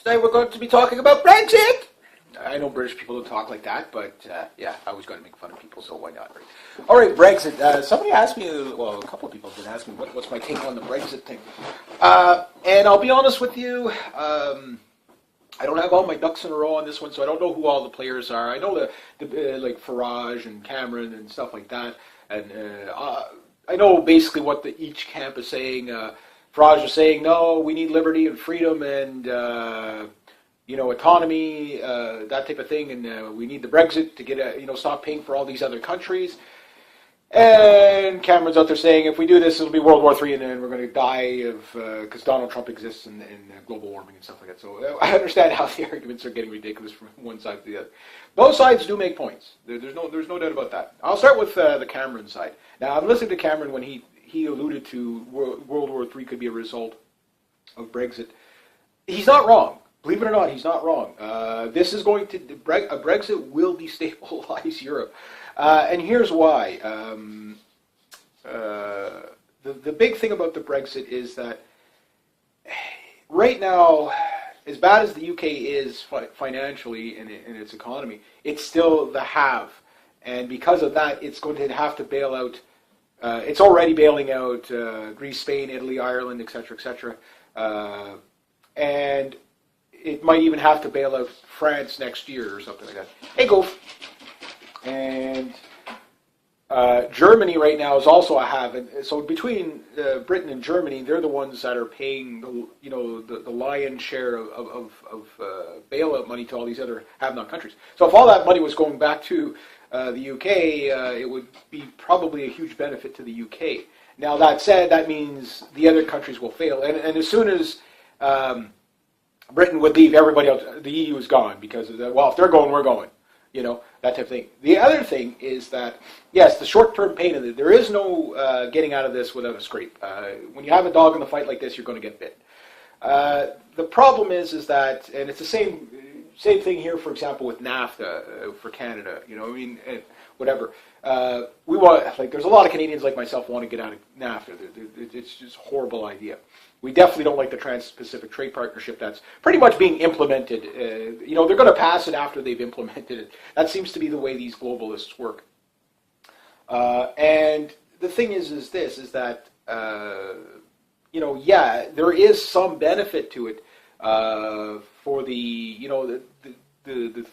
Today we're going to be talking about Brexit. I know British people don't talk like that, but yeah, I was going to make fun of people, so why not, right? All right, Brexit. Somebody asked me, well, a couple of people have been asking me, what's my take on the Brexit thing? And I'll be honest with you, I don't have all my ducks in a row on this one, so I don't know who all the players are. I know the like Farage and Cameron and stuff like that, and I know basically what each camp is saying. Farage is saying, no, we need liberty and freedom and autonomy, that type of thing, and we need the Brexit to get stop paying for all these other countries. And Cameron's out there saying, if we do this, it'll be World War III, and then we're going to die because Donald Trump exists and global warming and stuff like that. So I understand how the arguments are getting ridiculous from one side to the other. Both sides do make points. There's no doubt about that. I'll start with the Cameron side. Now, I'm listening to Cameron when he alluded to World War III could be a result of Brexit. He's not wrong. Believe it or not, he's not wrong. This is going to Brexit will destabilize Europe, and here's why. The big thing about the Brexit is that right now, as bad as the UK is financially in its economy, it's still the have, and because of that, it's going to have to bail out. It's already bailing out Greece, Spain, Italy, Ireland, etc., etc., and it might even have to bail out France next year or something like that. Hey, Goof. And Germany right now is also a have. And so between Britain and Germany, they're the ones that are paying the lion's share of bailout money to all these other have-not countries. So if all that money was going back to the UK, it would be probably a huge benefit to the UK. Now that said, that means the other countries will fail. And as soon as Britain would leave, everybody else, the EU is gone because of that. Well, if they're going, we're going, that type of thing. The other thing is that, yes, the short-term pain of it, there is no getting out of this without a scrape. When you have a dog in the fight like this, you're going to get bit. The problem is that, and it's the same thing here, for example, with NAFTA for Canada, whatever. We want, there's a lot of Canadians like myself want to get out of NAFTA. It's just a horrible idea. We definitely don't like the Trans-Pacific Trade Partnership that's pretty much being implemented. They're going to pass it after they've implemented it. That seems to be the way these globalists work. And the thing is that, there is some benefit to it for the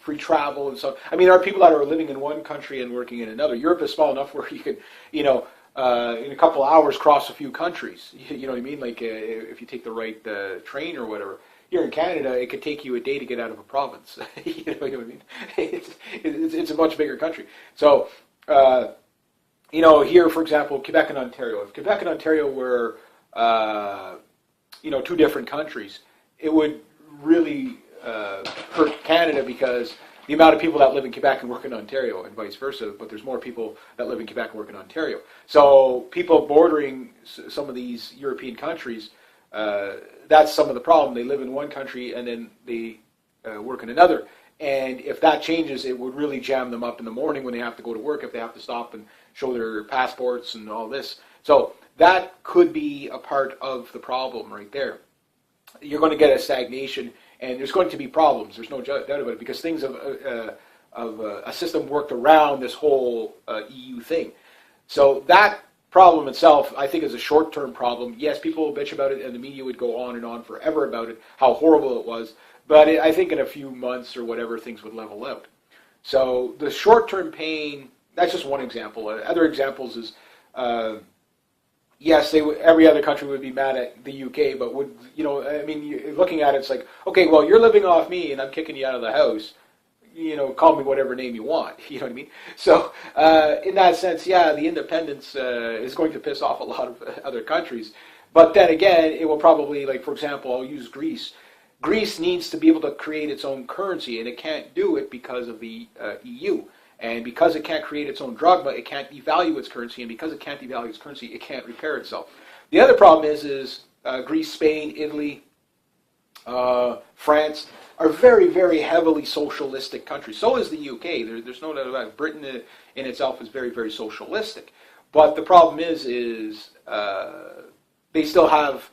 free travel and so. I mean, there are people that are living in one country and working in another. Europe is small enough where you can, in a couple of hours cross a few countries. You know what I mean? Like if you take the right train or whatever. Here in Canada, it could take you a day to get out of a province. You know what I mean? It's a much bigger country. So, here, for example, Quebec and Ontario. If Quebec and Ontario were, two different countries, it would really hurt Canada because the amount of people that live in Quebec and work in Ontario and vice versa, but there's more people that live in Quebec and work in Ontario. So people bordering some of these European countries, that's some of the problem. They live in one country and then they work in another. And if that changes, it would really jam them up in the morning when they have to go to work, if they have to stop and show their passports and all this. So that could be a part of the problem right there. You're going to get a stagnation, and there's going to be problems. There's no doubt about it, because things of a system worked around this whole EU thing. So that problem itself, I think, is a short-term problem. Yes, people will bitch about it, and the media would go on and on forever about it, how horrible it was. But I think in a few months or whatever, things would level out. So the short-term pain, that's just one example. Other examples is, yes, every other country would be mad at the UK, but looking at it, it's like, okay, well, you're living off me, and I'm kicking you out of the house. Call me whatever name you want. You know what I mean? So in that sense, yeah, the independence is going to piss off a lot of other countries. But then again, it will probably, like, for example, I'll use Greece. Greece needs to be able to create its own currency, and it can't do it because of the EU. And because it can't create its own drachma, it can't devalue its currency, and because it can't devalue its currency, it can't repair itself. The other problem is Greece, Spain, Italy, France are very, very heavily socialistic countries. So is the UK. There's no doubt about it. Britain in itself is very, very socialistic. But the problem is they still have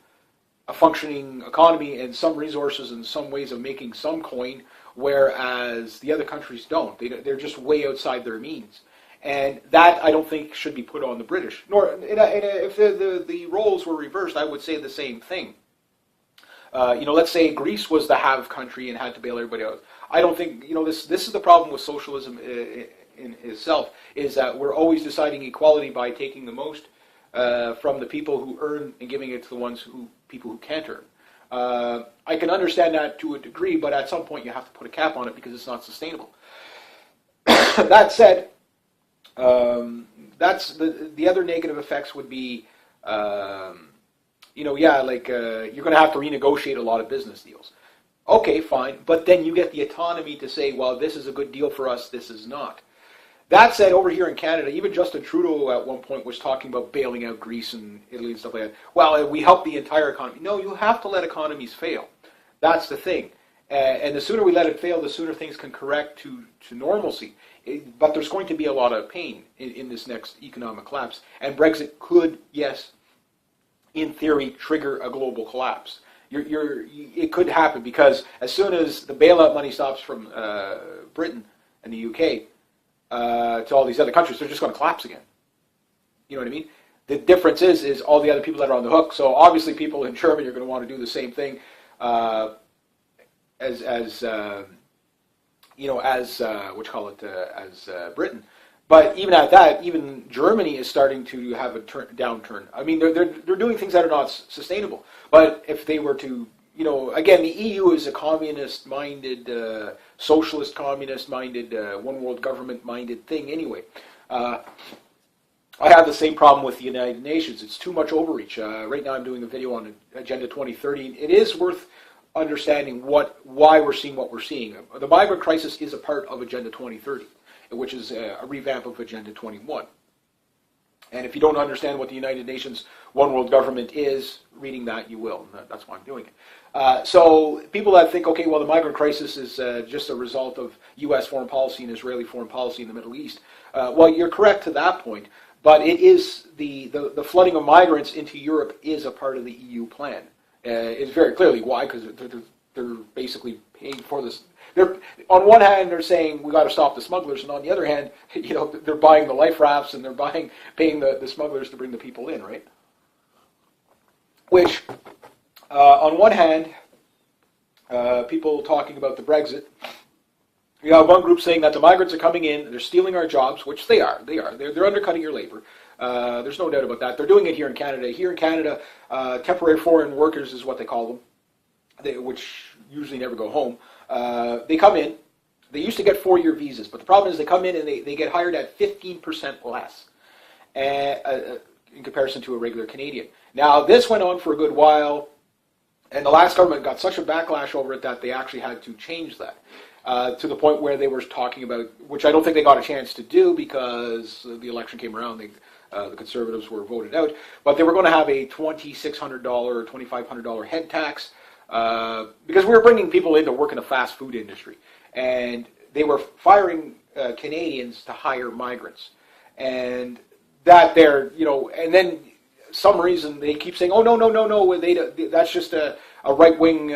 a functioning economy and some resources and some ways of making some coin, whereas the other countries don't. They're just way outside their means. And that, I don't think, should be put on the British. Nor, if the roles were reversed, I would say the same thing. Let's say Greece was the have country and had to bail everybody out. I don't think, this is the problem with socialism in itself, is that we're always deciding equality by taking the most from the people who earn and giving it to the people who can't earn. I can understand that to a degree, but at some point you have to put a cap on it because it's not sustainable. That said, that's the other negative effects would be, you're going to have to renegotiate a lot of business deals. Okay, fine, but then you get the autonomy to say, well, this is a good deal for us, this is not. That said, over here in Canada, even Justin Trudeau at one point was talking about bailing out Greece and Italy and stuff like that. Well, we help the entire economy. No, you have to let economies fail. That's the thing. And the sooner we let it fail, the sooner things can correct to normalcy. But there's going to be a lot of pain in this next economic collapse. And Brexit could, yes, in theory, trigger a global collapse. It could happen because as soon as the bailout money stops from Britain and the UK to all these other countries, they're just going to collapse again. You know what I mean? The difference is all the other people that are on the hook. So obviously people in Germany are going to want to do the same thing as Britain. But even at that, even Germany is starting to have a downturn. I mean, they're doing things that are not sustainable. But if they were to, again, the EU is a communist-minded, socialist, communist-minded, one-world government-minded thing anyway. I have the same problem with the United Nations. It's too much overreach. Right now I'm doing a video on Agenda 2030. It is worth understanding why we're seeing what we're seeing. The migrant crisis is a part of Agenda 2030, which is a revamp of Agenda 21. And if you don't understand what the United Nations One World Government is, reading that, you will. And that's why I'm doing it. So people that think, okay, well, the migrant crisis is just a result of U.S. foreign policy and Israeli foreign policy in the Middle East. Well, you're correct to that point, but it is the flooding of migrants into Europe is a part of the EU plan. It's very clearly why, because they're basically paying for this. On one hand, they're saying we got to stop the smugglers, and on the other hand, they're buying the life rafts and they're paying the smugglers to bring the people in, right? Which, on one hand, people talking about the Brexit, you have one group saying that the migrants are coming in, they're stealing our jobs, which they are. They're undercutting your labor. There's no doubt about that. They're doing it here in Canada. Here in Canada, temporary foreign workers is what they call them, which usually never go home. They come in. They used to get 4-year visas, but the problem is they come in and they get hired at 15% less in comparison to a regular Canadian. Now, this went on for a good while, and the last government got such a backlash over it that they actually had to change that. To the point where they were talking about, which I don't think they got a chance to do because the election came around, the Conservatives were voted out, but they were going to have a $2,600 or $2,500 head tax because we were bringing people in to work in the fast food industry, and they were firing Canadians to hire migrants, and that and then some reason they keep saying, oh, no, that's just a right-wing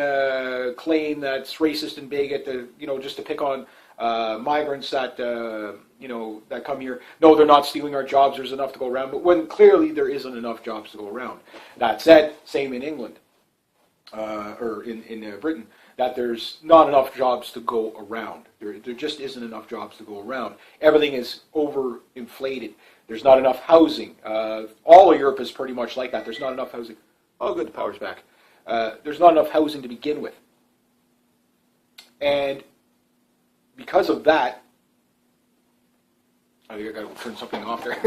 claim that's racist and bigot, just to pick on migrants that, that come here. No, they're not stealing our jobs, there's enough to go around, but when clearly there isn't enough jobs to go around. That said, same in England, or in Britain, that there's not enough jobs to go around. There just isn't enough jobs to go around. Everything is overinflated. There's not enough housing. All of Europe is pretty much like that. There's not enough housing. Oh, good, the power's back. There's not enough housing to begin with. And because of that, I think I got to turn something off there.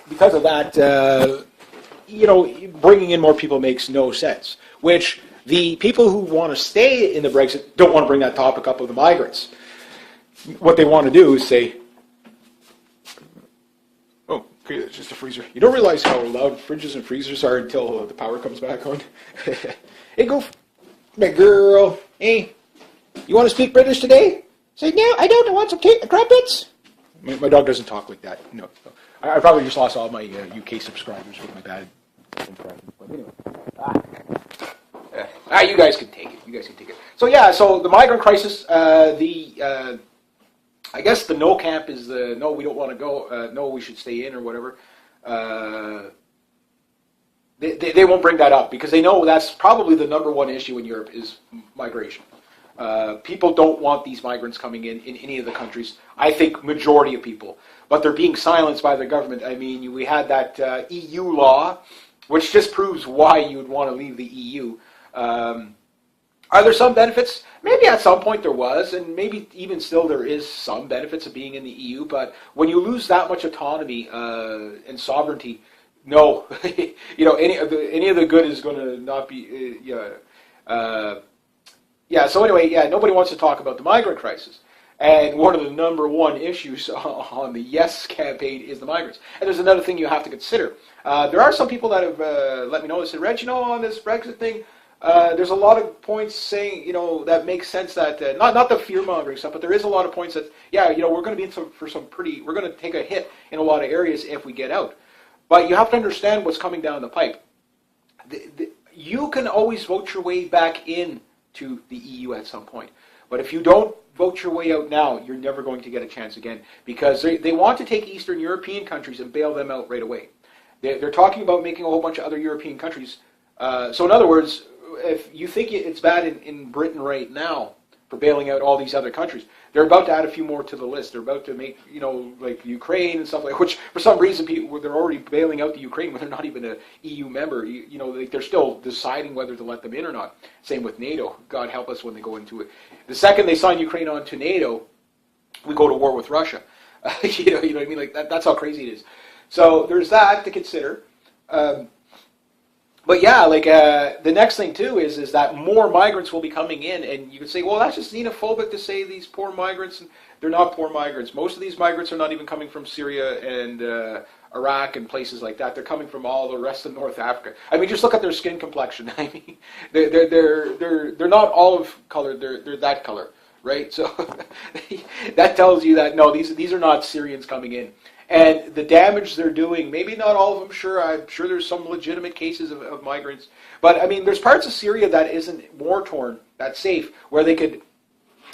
Because of that, bringing in more people makes no sense. Which the people who want to stay in the Brexit don't want to bring that topic up of the migrants. What they want to do is say, oh, okay, it's just a freezer. You don't realize how loud fridges and freezers are until the power comes back on. Hey, Goof, my girl. Hey, you want to speak British today? Say, no, I don't. I want some crumpets. My dog doesn't talk like that. No. I probably just lost all my UK subscribers with my bad But anyway, you guys can take it. You guys can take it. So yeah, so the migrant crisis, I guess the no camp is the no, we don't want to go, no, we should stay in or whatever. They won't bring that up because they know that's probably the number one issue in Europe is migration. People don't want these migrants coming in any of the countries. I think majority of people, but they're being silenced by the government. I mean, we had that EU law, which just proves why you would want to leave the EU. Are there some benefits? Maybe at some point there was, and maybe even still there is some benefits of being in the EU, but when you lose that much autonomy and sovereignty, no, any of the good is going to not be. So anyway, nobody wants to talk about the migrant crisis, and one of the number one issues on the Yes campaign is the migrants. And there's another thing you have to consider. There are some people that have let me know. They said, Reg, on this Brexit thing, there's a lot of points saying, that makes sense that not the fear mongering stuff, but there is a lot of points that we're going to be in we're going to take a hit in a lot of areas if we get out. But you have to understand what's coming down the pipe. You can always vote your way back in to the EU at some point. But if you don't vote your way out now, you're never going to get a chance again because they want to take Eastern European countries and bail them out right away. They're talking about making a whole bunch of other European countries. So in other words, if you think it's bad in Britain right now for bailing out all these other countries, they're about to add a few more to the list. They're about to make, like Ukraine and stuff like, which for some reason they're already bailing out the Ukraine when they're not even an EU member. They're still deciding whether to let them in or not. Same with NATO. God help us when they go into it. The second they sign Ukraine onto NATO, we go to war with Russia. You know what I mean? Like that's how crazy it is. So there's that to consider. But yeah, the next thing too is that more migrants will be coming in, and you can say, well, that's just xenophobic to say these poor migrants. They're not poor migrants. Most of these migrants are not even coming from Syria and Iraq and places like that. They're coming from all the rest of North Africa. I mean, just look at their skin complexion. I mean, they're not olive colored. They're that color, right? So that tells you that no, these are not Syrians coming in. And the damage they're doing, maybe not all of them, sure, I'm sure there's some legitimate cases of migrants. But, I mean, there's parts of Syria that isn't war-torn, that's safe, where they could,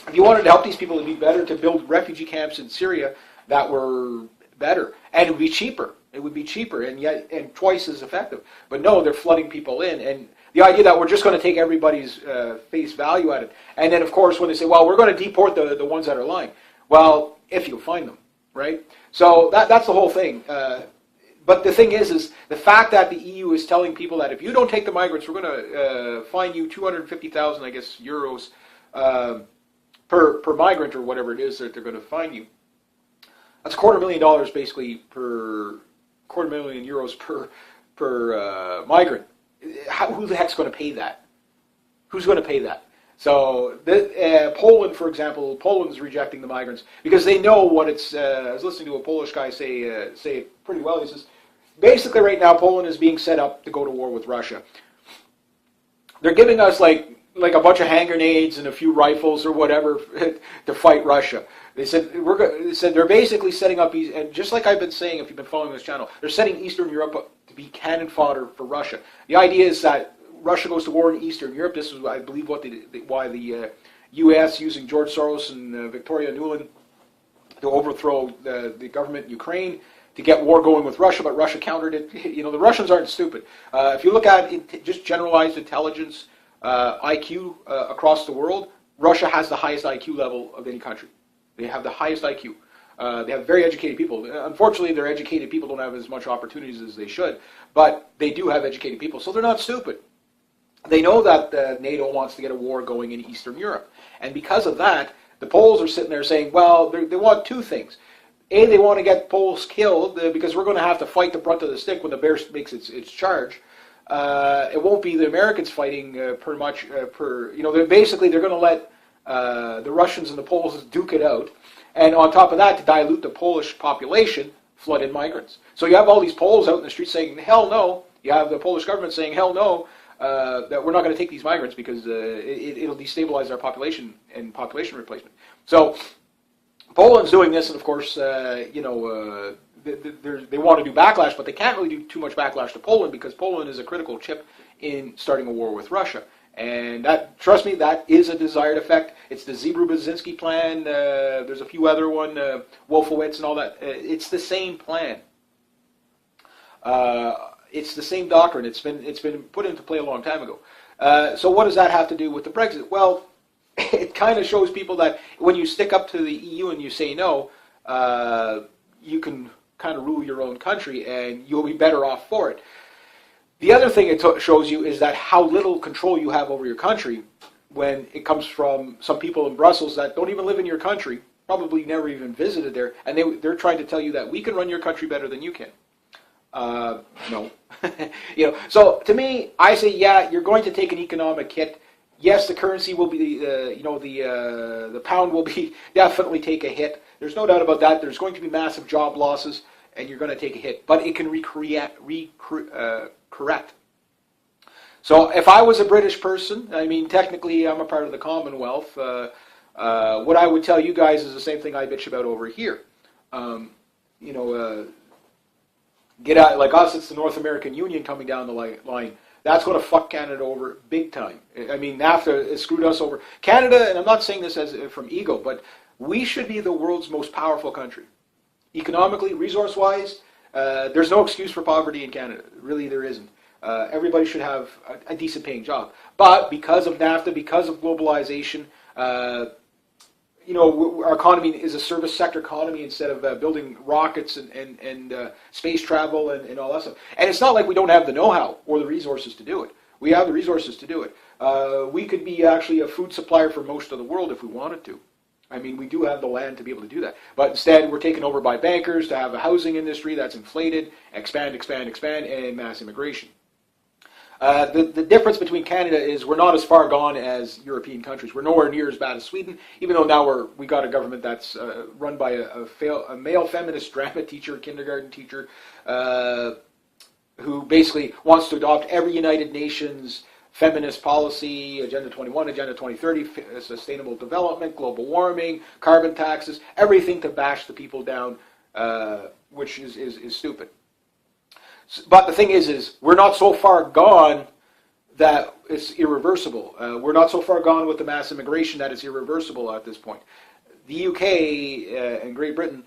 if you wanted to help these people, it would be better to build refugee camps in Syria that were better. And it would be cheaper. It would be cheaper and twice as effective. But no, they're flooding people in. And the idea that we're just going to take everybody's face value at it. And then, of course, when they say, well, we're going to deport the ones that are lying. Well, if you can find them. Right? So that's the whole thing. But the thing is the fact that the EU is telling people that if you don't take the migrants, we're going to fine you 250,000, I guess, euros per migrant or whatever it is that they're going to fine you. That's $250,000 basically €250,000 per migrant. Who the heck's going to pay that? Who's going to pay that? So Poland, for example, Poland's rejecting the migrants because they know what it's. I was listening to a Polish guy say it pretty well. He says, basically right now Poland is being set up to go to war with Russia. They're giving us like a bunch of hand grenades and a few rifles or whatever to fight Russia. They said they're basically setting up, and just like I've been saying, if you've been following this channel, they're setting Eastern Europe up to be cannon fodder for Russia. The idea is that Russia goes to war in Eastern Europe. This is, I believe, why the U.S. using George Soros and Victoria Nuland to overthrow the government in Ukraine to get war going with Russia, but Russia countered it. The Russians aren't stupid. If you look at just generalized intelligence, IQ across the world, Russia has the highest IQ level of any country. They have the highest IQ. They have very educated people. Unfortunately, their educated people don't have as much opportunities as they should, but they do have educated people, so they're not stupid. They know that NATO wants to get a war going in Eastern Europe. And because of that, the Poles are sitting there saying, well, they want two things. A, they want to get Poles killed because we're going to have to fight the brunt of the stick when the bear makes its charge. It won't be the Americans fighting they're going to let the Russians and the Poles duke it out. And on top of that, to dilute the Polish population, flood in migrants. So you have all these Poles out in the streets saying, hell no. You have the Polish government saying, hell no. That we're not going to take these migrants because it'll destabilize our population and population replacement. So Poland's doing this, and of course, the they want to do backlash, but they can't really do too much backlash to Poland because Poland is a critical chip in starting a war with Russia. And that, trust me, that is a desired effect. It's the Zebru-Brzezinski plan. There's a few other one, Wolfowitz and all that. It's the same plan. It's the same doctrine. It's been put into play a long time ago. So what does that have to do with the Brexit? Well, it kind of shows people that when you stick up to the EU and you say no, you can kind of rule your own country and you'll be better off for it. The other thing it shows you is that how little control you have over your country when it comes from some people in Brussels that don't even live in your country, probably never even visited there, and they're trying to tell you that we can run your country better than you can. No. So to me, I say, yeah, you're going to take an economic hit. Yes, the currency will be, the pound will be definitely take a hit. There's no doubt about that. There's going to be massive job losses, and you're going to take a hit. But it can correct. So if I was a British person, I mean, technically I'm a part of the Commonwealth. What I would tell you guys is the same thing I bitch about over here. Get out, like us, it's the North American Union coming down the line. That's going to fuck Canada over big time. I mean, NAFTA has screwed us over. Canada, and I'm not saying this as from ego, but we should be the world's most powerful country. Economically, resource-wise, there's no excuse for poverty in Canada. Really, there isn't. Everybody should have a decent paying job. But because of NAFTA, because of globalization, our economy is a service sector economy instead of building rockets and space travel and all that stuff. And it's not like we don't have the know-how or the resources to do it. We have the resources to do it. We could be actually a food supplier for most of the world if we wanted to. I mean, we do have the land to be able to do that. But instead, we're taken over by bankers to have a housing industry that's inflated, expand, and mass immigration. The difference between Canada is we're not as far gone as European countries. We're nowhere near as bad as Sweden, even though now we got a government that's run by a male feminist drama teacher, kindergarten teacher, who basically wants to adopt every United Nations feminist policy, Agenda 21, Agenda 2030, sustainable development, global warming, carbon taxes, everything to bash the people down, which is stupid. But the thing is we're not so far gone that it's irreversible. We're not so far gone with the mass immigration that it's irreversible at this point. The UK and Great Britain,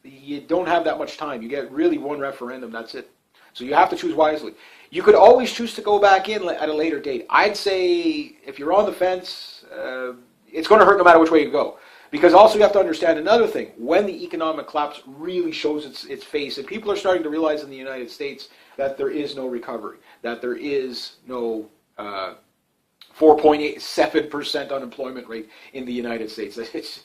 you don't have that much time. You get really one referendum, that's it. So you have to choose wisely. You could always choose to go back in at a later date. I'd say if you're on the fence, it's going to hurt no matter which way you go. Because also you have to understand another thing. When the economic collapse really shows its face, and people are starting to realize in the United States that there is no recovery, that there is no 4.87% unemployment rate in the United States. It's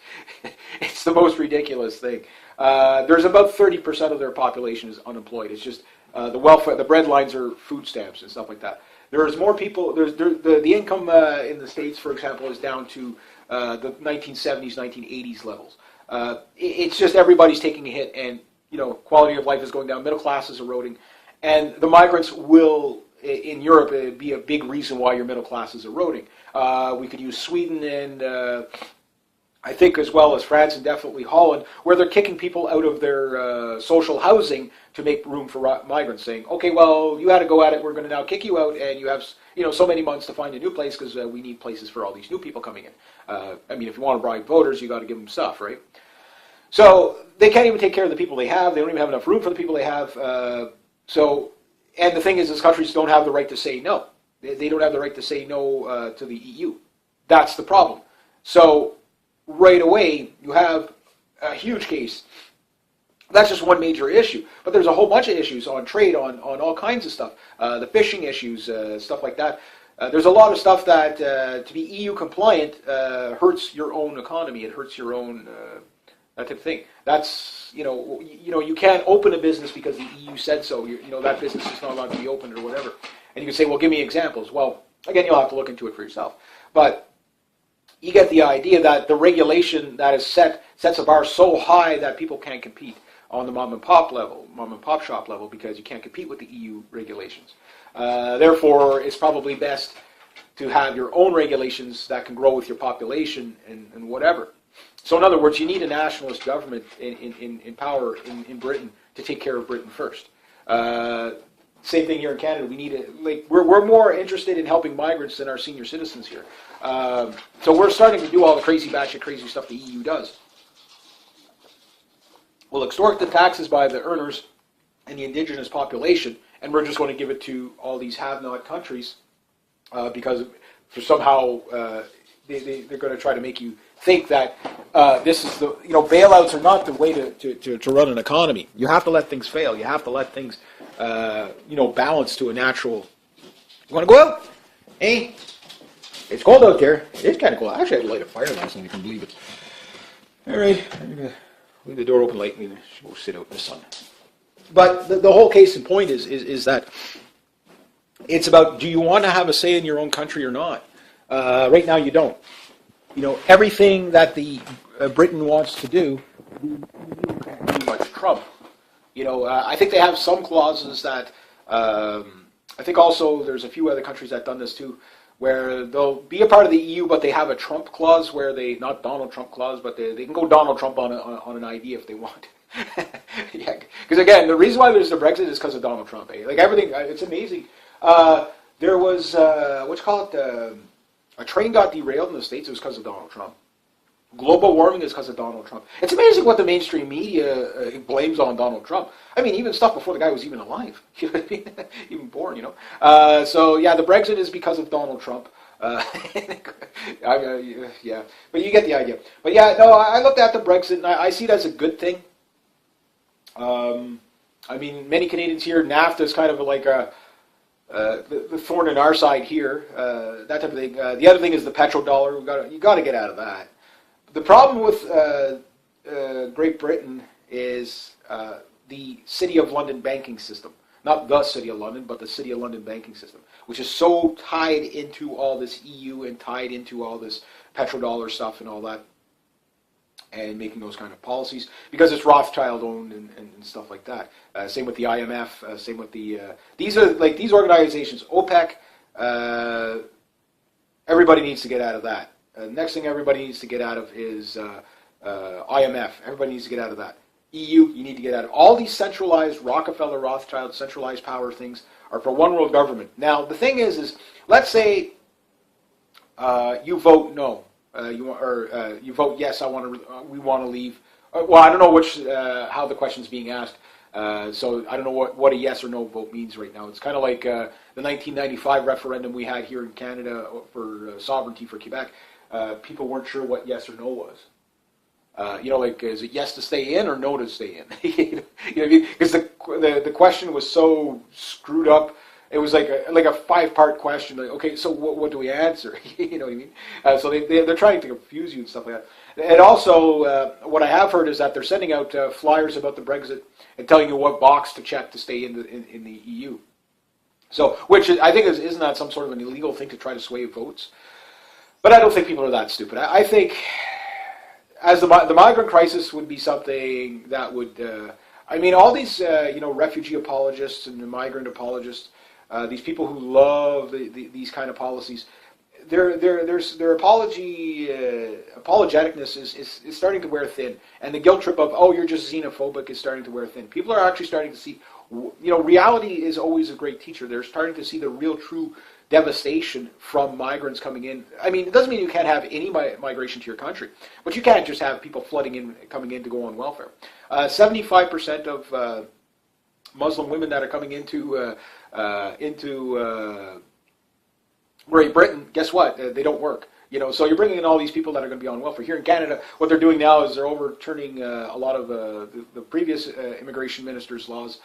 the most ridiculous thing. There's about 30% of their population is unemployed. It's just the welfare, the bread lines are food stamps and stuff like that. There's more people. The income in the States, for example, is down to the 1970s, 1980s levels. It's just everybody's taking a hit, and quality of life is going down. Middle class is eroding, and the migrants will, in Europe, be a big reason why your middle class is eroding. We could use Sweden and I think as well as France and definitely Holland, where they're kicking people out of their social housing to make room for migrants, saying, okay, well, you had to go at it, we're going to now kick you out, and you have so many months to find a new place because we need places for all these new people coming in. I mean, if you want to bribe voters, you got to give them stuff, right? So they can't even take care of the people they have. They don't even have enough room for the people they have. And the thing is, these countries don't have the right to say no. They don't have the right to say no to the EU. That's the problem. So right away, you have a huge case. That's just one major issue. But there's a whole bunch of issues on trade, on all kinds of stuff. The fishing issues, stuff like that. There's a lot of stuff that, to be EU compliant, hurts your own economy. It hurts your own, that type of thing. That's, you can't open a business because the EU said so. That business is not allowed to be opened or whatever. And you can say, well, give me examples. Well, again, you'll have to look into it for yourself. But you get the idea that the regulation that is sets a bar so high that people can't compete on the mom and pop shop level, because you can't compete with the EU regulations. Therefore, it's probably best to have your own regulations that can grow with your population and whatever. So in other words, you need a nationalist government in power in Britain to take care of Britain first. Same thing here in Canada. We need we're more interested in helping migrants than our senior citizens here. So we're starting to do all the crazy batshit crazy stuff the EU does. We'll extort the taxes by the earners and the indigenous population, and we're just going to give it to all these have-not countries because for somehow they're going to try to make you think that this is the, bailouts are not the way to run an economy. You have to let things fail. You have to let things, balance to a natural. You want to go out? Hey, it's cold out there. It's kind of cold. Actually, I had to light a fire last night. I can believe it. All right, I'm going to leave the door open light and go sit out in the sun. But the whole case in point is that it's about, do you want to have a say in your own country or not? Right now, you don't. Everything that the Britain wants to do, pretty much Trump. I think they have some clauses that, I think also there's a few other countries that have done this too, where they'll be a part of the EU, but they have a Trump clause where they, not Donald Trump clause, but they can go Donald Trump on an idea if they want. Yeah, because again, the reason why there's the Brexit is because of Donald Trump. Like everything, it's amazing. There was, a train got derailed in the States. It was because of Donald Trump. Global warming is because of Donald Trump. It's amazing what the mainstream media blames on Donald Trump. I mean, even stuff before the guy was even alive. You know what I mean? Even born, So, yeah, the Brexit is because of Donald Trump. Yeah, but you get the idea. But, yeah, no, I looked at the Brexit, and I see it as a good thing. I mean, many Canadians here, NAFTA is kind of like the thorn in our side here, that type of thing. The other thing is the petrodollar. You got to get out of that. The problem with Great Britain is the City of London banking system. Not the City of London, but the City of London banking system, which is so tied into all this EU and tied into all this petrodollar stuff and all that, and making those kind of policies, because it's Rothschild owned and stuff like that. Same with the IMF, same with the, these organizations, OPEC, everybody needs to get out of that. Next thing everybody needs to get out of is IMF. Everybody needs to get out of that. EU, you need to get out of. All these centralized Rockefeller, Rothschild, centralized power things are for one world government. Now, the thing is let's say you vote no. You vote yes. We want to leave. Well, I don't know how the question's being asked. So I don't know what a yes or no vote means right now. It's kind of like the 1995 referendum we had here in Canada for sovereignty for Quebec. People weren't sure what yes or no was. Is it yes to stay in or no to stay in? Because the question was so screwed up. It was like a 5-part question. Like, okay, so what do we answer? You know what I mean? So they're trying to confuse you and stuff like that. And also, what I have heard is that they're sending out flyers about the Brexit and telling you what box to check to stay in the EU. So, which I think isn't that some sort of an illegal thing to try to sway votes? But I don't think people are that stupid. I think as the migrant crisis would be something that would. All these refugee apologists and the migrant apologists. These people who love these kind of policies, their apologeticness is starting to wear thin, and the guilt trip of you're just xenophobic is starting to wear thin. People are actually starting to see, reality is always a great teacher. They're starting to see the real, true devastation from migrants coming in. I mean, it doesn't mean you can't have any migration to your country, but you can't just have people coming in to go on welfare. 75% of Muslim women that are coming into Great Britain, guess what? They don't work. So you're bringing in all these people that are going to be on welfare. Here in Canada, what they're doing now is they're overturning a lot of the previous immigration minister's laws,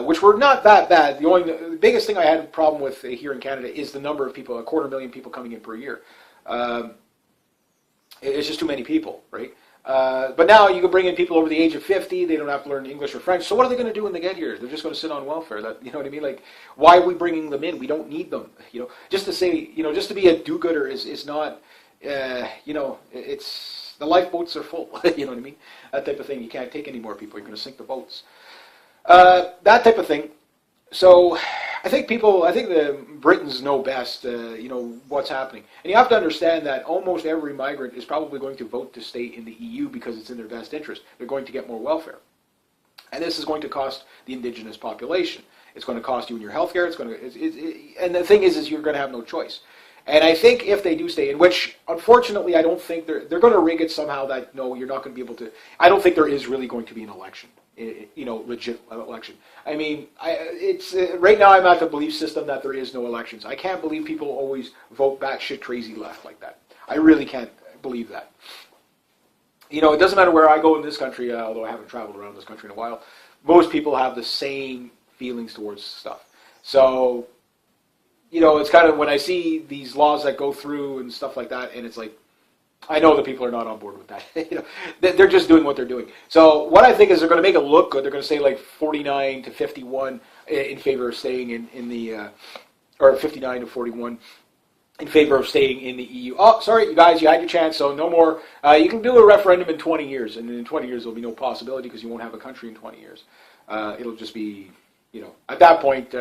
which were not that bad. The biggest thing I had a problem with here in Canada is the number of people, 250,000 people coming in per year. It's just too many people, right? But now you can bring in people over the age of 50. They don't have to learn English or French. So what are they going to do when they get here? They're just going to sit on welfare. You know what I mean? Like, why are we bringing them in? We don't need them. Just to say, just to be a do-gooder is not, it's the lifeboats are full. You know what I mean? That type of thing. You can't take any more people. You're going to sink the boats. That type of thing. So I think the Britons know best, what's happening. And you have to understand that almost every migrant is probably going to vote to stay in the EU because it's in their best interest. They're going to get more welfare. And this is going to cost the indigenous population. It's going to cost you in your health care. And the thing is you're going to have no choice. And I think if they do stay in, which unfortunately I don't think they're going to rig it somehow that no, you're not going to be able to. I don't think there is really going to be an election, legit election. I mean, right now I'm at the belief system that there is no elections. I can't believe people always vote batshit crazy left like that. I really can't believe that. It doesn't matter where I go in this country, although I haven't traveled around this country in a while. Most people have the same feelings towards stuff. So, it's kind of when I see these laws that go through and stuff like that, and it's like, I know the people are not on board with that. They're just doing what they're doing. So what I think is they're going to make it look good. They're going to say like 49 to 51 in favor of staying in the, or 59 to 41 in favor of staying in the EU. Oh, sorry, you guys, you had your chance, so no more. You can do a referendum in 20 years, and in 20 years there'll be no possibility because you won't have a country in 20 years. It'll just be, at that point,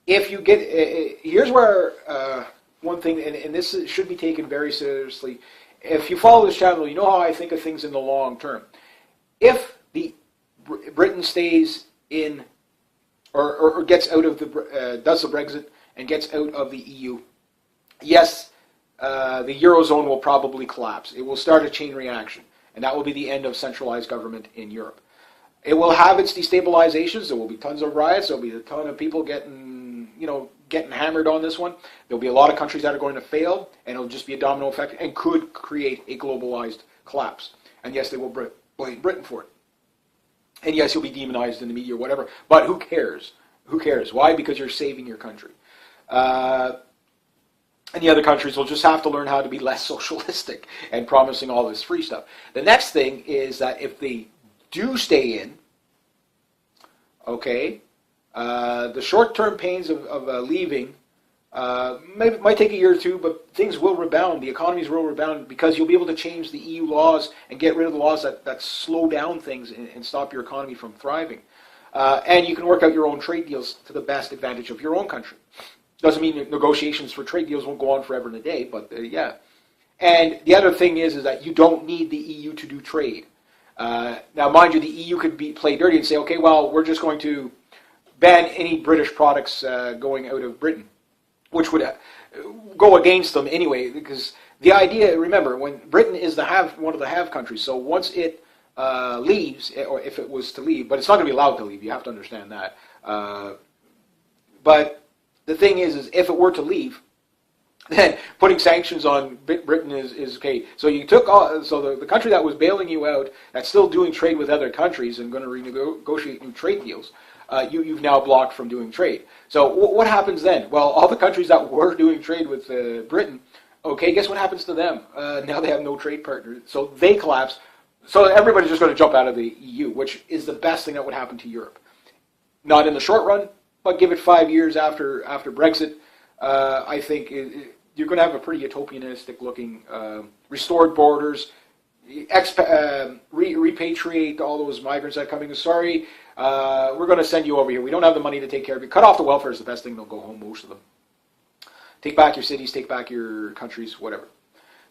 if you get, here's where one thing, and this should be taken very seriously. If you follow this channel, you know how I think of things in the long term. If Britain stays in, or gets out of does the Brexit and gets out of the EU, yes, the Eurozone will probably collapse. It will start a chain reaction, and that will be the end of centralized government in Europe. It will have its destabilizations. There will be tons of riots. There will be a ton of people getting hammered on this one. There will be a lot of countries that are going to fail, and it'll just be a domino effect and could create a globalized collapse. And yes, they will blame Britain for it. And yes, you'll be demonized in the media or whatever, but who cares? Who cares? Why? Because you're saving your country. And the other countries will just have to learn how to be less socialistic and promising all this free stuff. The next thing is that if they do stay in, okay, the short-term pains of leaving might take a year or two, but things will rebound. The economies will rebound because you'll be able to change the EU laws and get rid of the laws that slow down things and stop your economy from thriving. And you can work out your own trade deals to the best advantage of your own country. Doesn't mean that negotiations for trade deals won't go on forever and a day, but yeah. And the other thing is that you don't need the EU to do trade. Now, mind you, the EU could play dirty and say, okay, well, we're just going to ban any British products going out of Britain, which would go against them anyway, because the idea, remember, when Britain is one of the have countries, so once it leaves, or if it was to leave, but it's not going to be allowed to leave, you have to understand that. But the thing is if it were to leave, then putting sanctions on Britain is okay. So you took the country that was bailing you out, that's still doing trade with other countries and going to renegotiate new trade deals, you've now blocked from doing trade. So what happens then? Well, all the countries that were doing trade with Britain, okay, guess what happens to them? Now they have no trade partner, so they collapse. So everybody's just going to jump out of the EU, which is the best thing that would happen to Europe. Not in the short run, but give it 5 years after Brexit. I think you're going to have a pretty utopianistic looking restored borders, repatriate all those migrants that are coming. Sorry, we're going to send you over here. We don't have the money to take care of you. Cut off the welfare is the best thing. They'll go home, most of them. Take back your cities, take back your countries, whatever.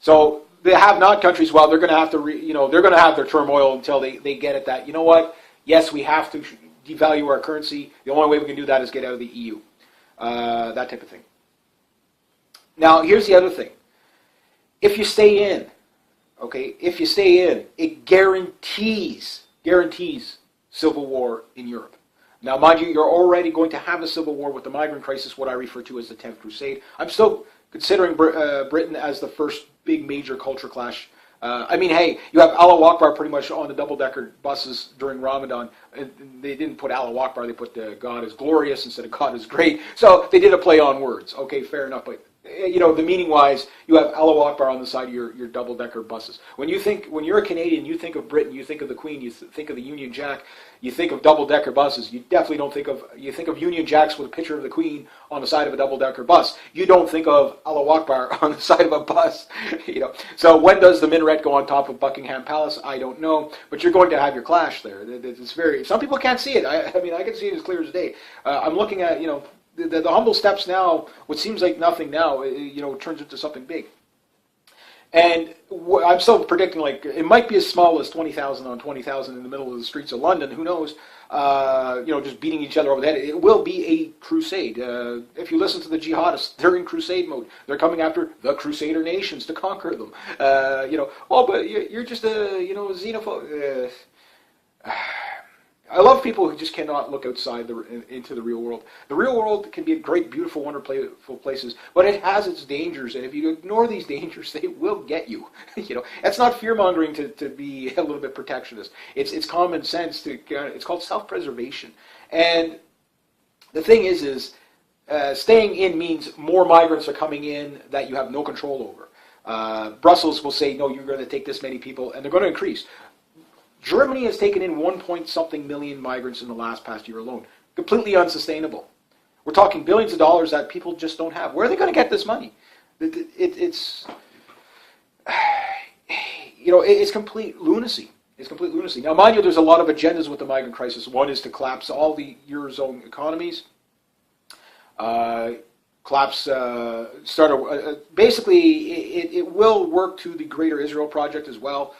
So the have-not countries, well, they're going to have to, they're going to have their turmoil until they get it that, you know what, yes, we have to devalue our currency. The only way we can do that is get out of the EU. That type of thing. Now, here's the other thing. If you stay in, okay, it guarantees civil war in Europe. Now, mind you, you're already going to have a civil war with the migrant crisis, what I refer to as the 10th Crusade. I'm still considering Britain as the first big major culture clash. I mean, hey, you have Allah Akbar pretty much on the double-decker buses during Ramadan. They didn't put Allah Akbar, they put God is glorious instead of God is great. So they did a play on words. Okay, fair enough, but The meaning-wise, you have Allah Akbar on the side of your double-decker buses. When you're a Canadian, you think of Britain, you think of the Queen, you think of the Union Jack, you think of double-decker buses. You definitely don't you think of Union Jacks with a picture of the Queen on the side of a double-decker bus. You don't think of Allah Akbar on the side of a bus. So when does the minaret go on top of Buckingham Palace? I don't know, but you're going to have your clash there. It's some people can't see it. I mean, I can see it as clear as day. I'm looking at, the humble steps now, what seems like nothing now, turns into something big. And I'm still predicting, like, it might be as small as 20,000 on 20,000 in the middle of the streets of London. Who knows? Just beating each other over the head. It will be a crusade. If you listen to the jihadists, they're in crusade mode. They're coming after the Crusader nations to conquer them. But you're just a, xenophobe. I love people who just cannot look outside into the real world. The real world can be great, beautiful, wonderful places, but it has its dangers, and if you ignore these dangers, they will get you. It's not fear-mongering to be a little bit protectionist. It's common sense. It's called self-preservation. And the thing is staying in means more migrants are coming in that you have no control over. Brussels will say, no, you're going to take this many people, and they're going to increase. Germany has taken in 1-point-something million migrants in the past year alone. Completely unsustainable. We're talking billions of dollars that people just don't have. Where are they going to get this money? It's complete lunacy. It's complete lunacy. Now, mind you, there's a lot of agendas with the migrant crisis. One is to collapse all the Eurozone economies. Basically, it will work to the Greater Israel Project as well.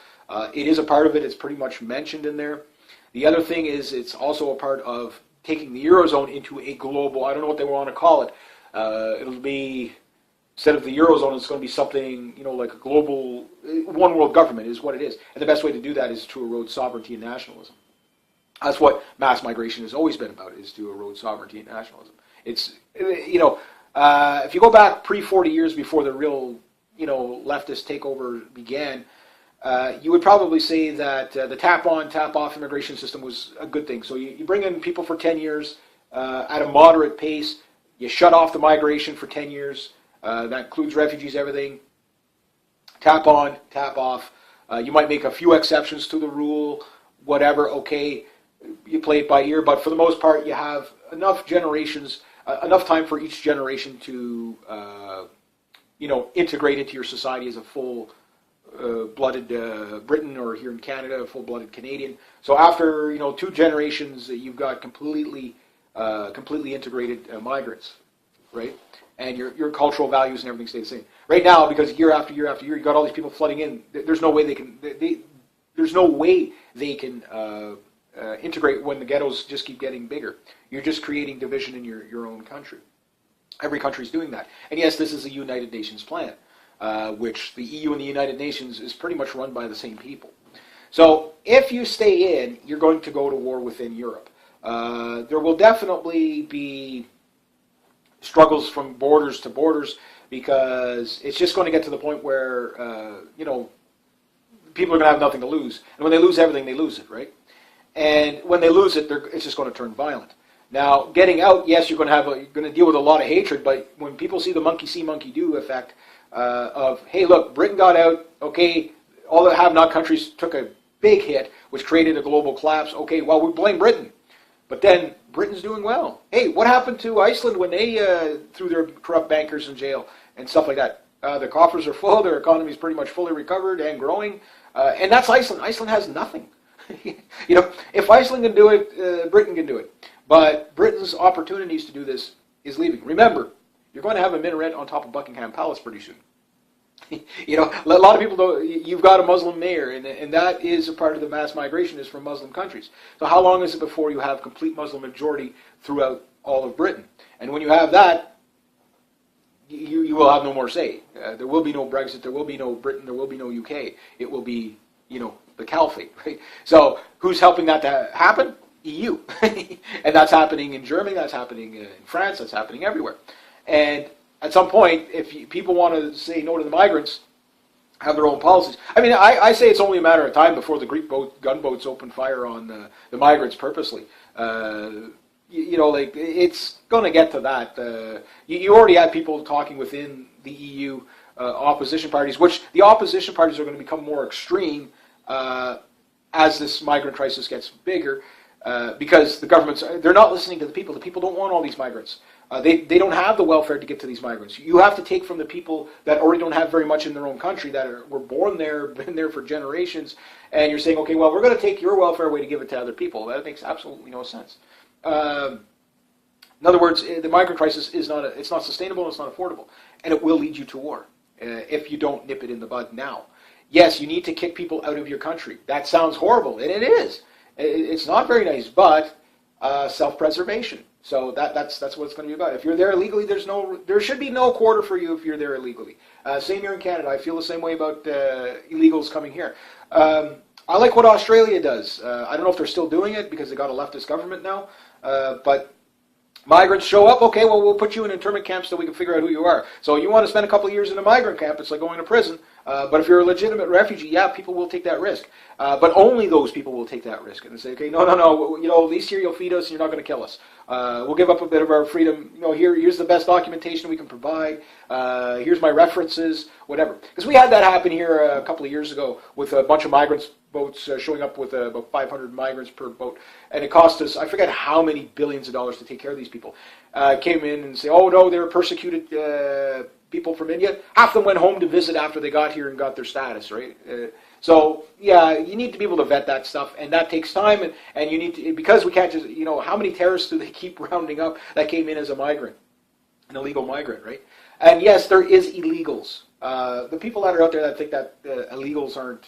It is a part of it. It's pretty much mentioned in there. The other thing is it's also a part of taking the Eurozone into a global, I don't know what they want to call it. It'll be, instead of the Eurozone, it's going to be something, like a global, one world government is what it is. And the best way to do that is to erode sovereignty and nationalism. That's what mass migration has always been about, is to erode sovereignty and nationalism. It's, if you go back pre-40 years before the real, leftist takeover began, you would probably say that the tap-on, tap-off immigration system was a good thing. So you bring in people for 10 years at a moderate pace. You shut off the migration for 10 years. That includes refugees, everything. Tap on, tap off. You might make a few exceptions to the rule, whatever, okay. You play it by ear, but for the most part, you have enough generations, enough time for each generation to, integrate into your society as a full blooded Briton, or here in Canada, full-blooded Canadian. So after 2 generations, you've got completely integrated migrants, right? And your cultural values and everything stay the same. Right now, because year after year after year, you got all these people flooding in. There's no way they can. There's no way they can integrate when the ghettos just keep getting bigger. You're just creating division in your own country. Every country's doing that. And yes, this is a United Nations plan. Which the EU and the United Nations is pretty much run by the same people. So if you stay in, you're going to go to war within Europe. There will definitely be struggles from borders to borders, because it's just going to get to the point where, people are going to have nothing to lose. And when they lose everything, they lose it, right? And when they lose it, it's just going to turn violent. Now, getting out, yes, you're going to deal with a lot of hatred, but when people see the monkey see, monkey do effect, hey, look, Britain got out, okay, all the have-not countries took a big hit, which created a global collapse. Okay, well, we blame Britain. But then Britain's doing well. Hey, what happened to Iceland when they threw their corrupt bankers in jail and stuff like that? Their coffers are full, their economy is pretty much fully recovered and growing. And that's Iceland. Iceland has nothing. If Iceland can do it, Britain can do it. But Britain's opportunities to do this is leaving. Remember, you're going to have a minaret on top of Buckingham Palace pretty soon. A lot of people don't. You've got a Muslim mayor, and that is a part of the mass migration is from Muslim countries. So how long is it before you have complete Muslim majority throughout all of Britain? And when you have that, you will have no more say. There will be no Brexit. There will be no Britain. There will be no UK. It will be, the caliphate, right? So who's helping that to happen? EU. And that's happening in Germany. That's happening in France. That's happening everywhere. And at some point, if people want to say no to the migrants, have their own policies. I mean, I say it's only a matter of time before the Greek gunboats open fire on the migrants purposely. It's going to get to that. You already had people talking within the EU opposition parties, which the opposition parties are going to become more extreme as this migrant crisis gets bigger, because the governments, they're not listening to the people. The people don't want all these migrants. They don't have the welfare to give to these migrants. You have to take from the people that already don't have very much in their own country, that were born there, been there for generations, and you're saying, okay, well, we're going to take your welfare away to give it to other people. That makes absolutely no sense. In other words, the migrant crisis is it's not sustainable, and it's not affordable, and it will lead you to war if you don't nip it in the bud now. Yes, you need to kick people out of your country. That sounds horrible, and it is. It's not very nice, but self-preservation. So that's what it's going to be about. If you're there illegally, there should be no quarter for you if you're there illegally. Same here in Canada. I feel the same way about illegals coming here. I like what Australia does. I don't know if they're still doing it because they got a leftist government now, but migrants show up, okay, well, we'll put you in internment camps so we can figure out who you are. So you want to spend a couple of years in a migrant camp, it's like going to prison. But if you're a legitimate refugee, yeah, people will take that risk. But only those people will take that risk and say, okay, no, at least here you'll feed us and you're not going to kill us. We'll give up a bit of our freedom. Here's the best documentation we can provide. Here's my references, whatever. Because we had that happen here a couple of years ago with a bunch of migrants boats showing up with about 500 migrants per boat, and it cost us, I forget how many billions of dollars to take care of these people. Came in and say, oh no, they were persecuted people from India. Half of them went home to visit after they got here and got their status, right? So yeah, you need to be able to vet that stuff, and that takes time, and you need to, because we can't just, how many terrorists do they keep rounding up that came in as a migrant, an illegal migrant, right? And yes, there is illegals. The people that are out there that think that illegals aren't,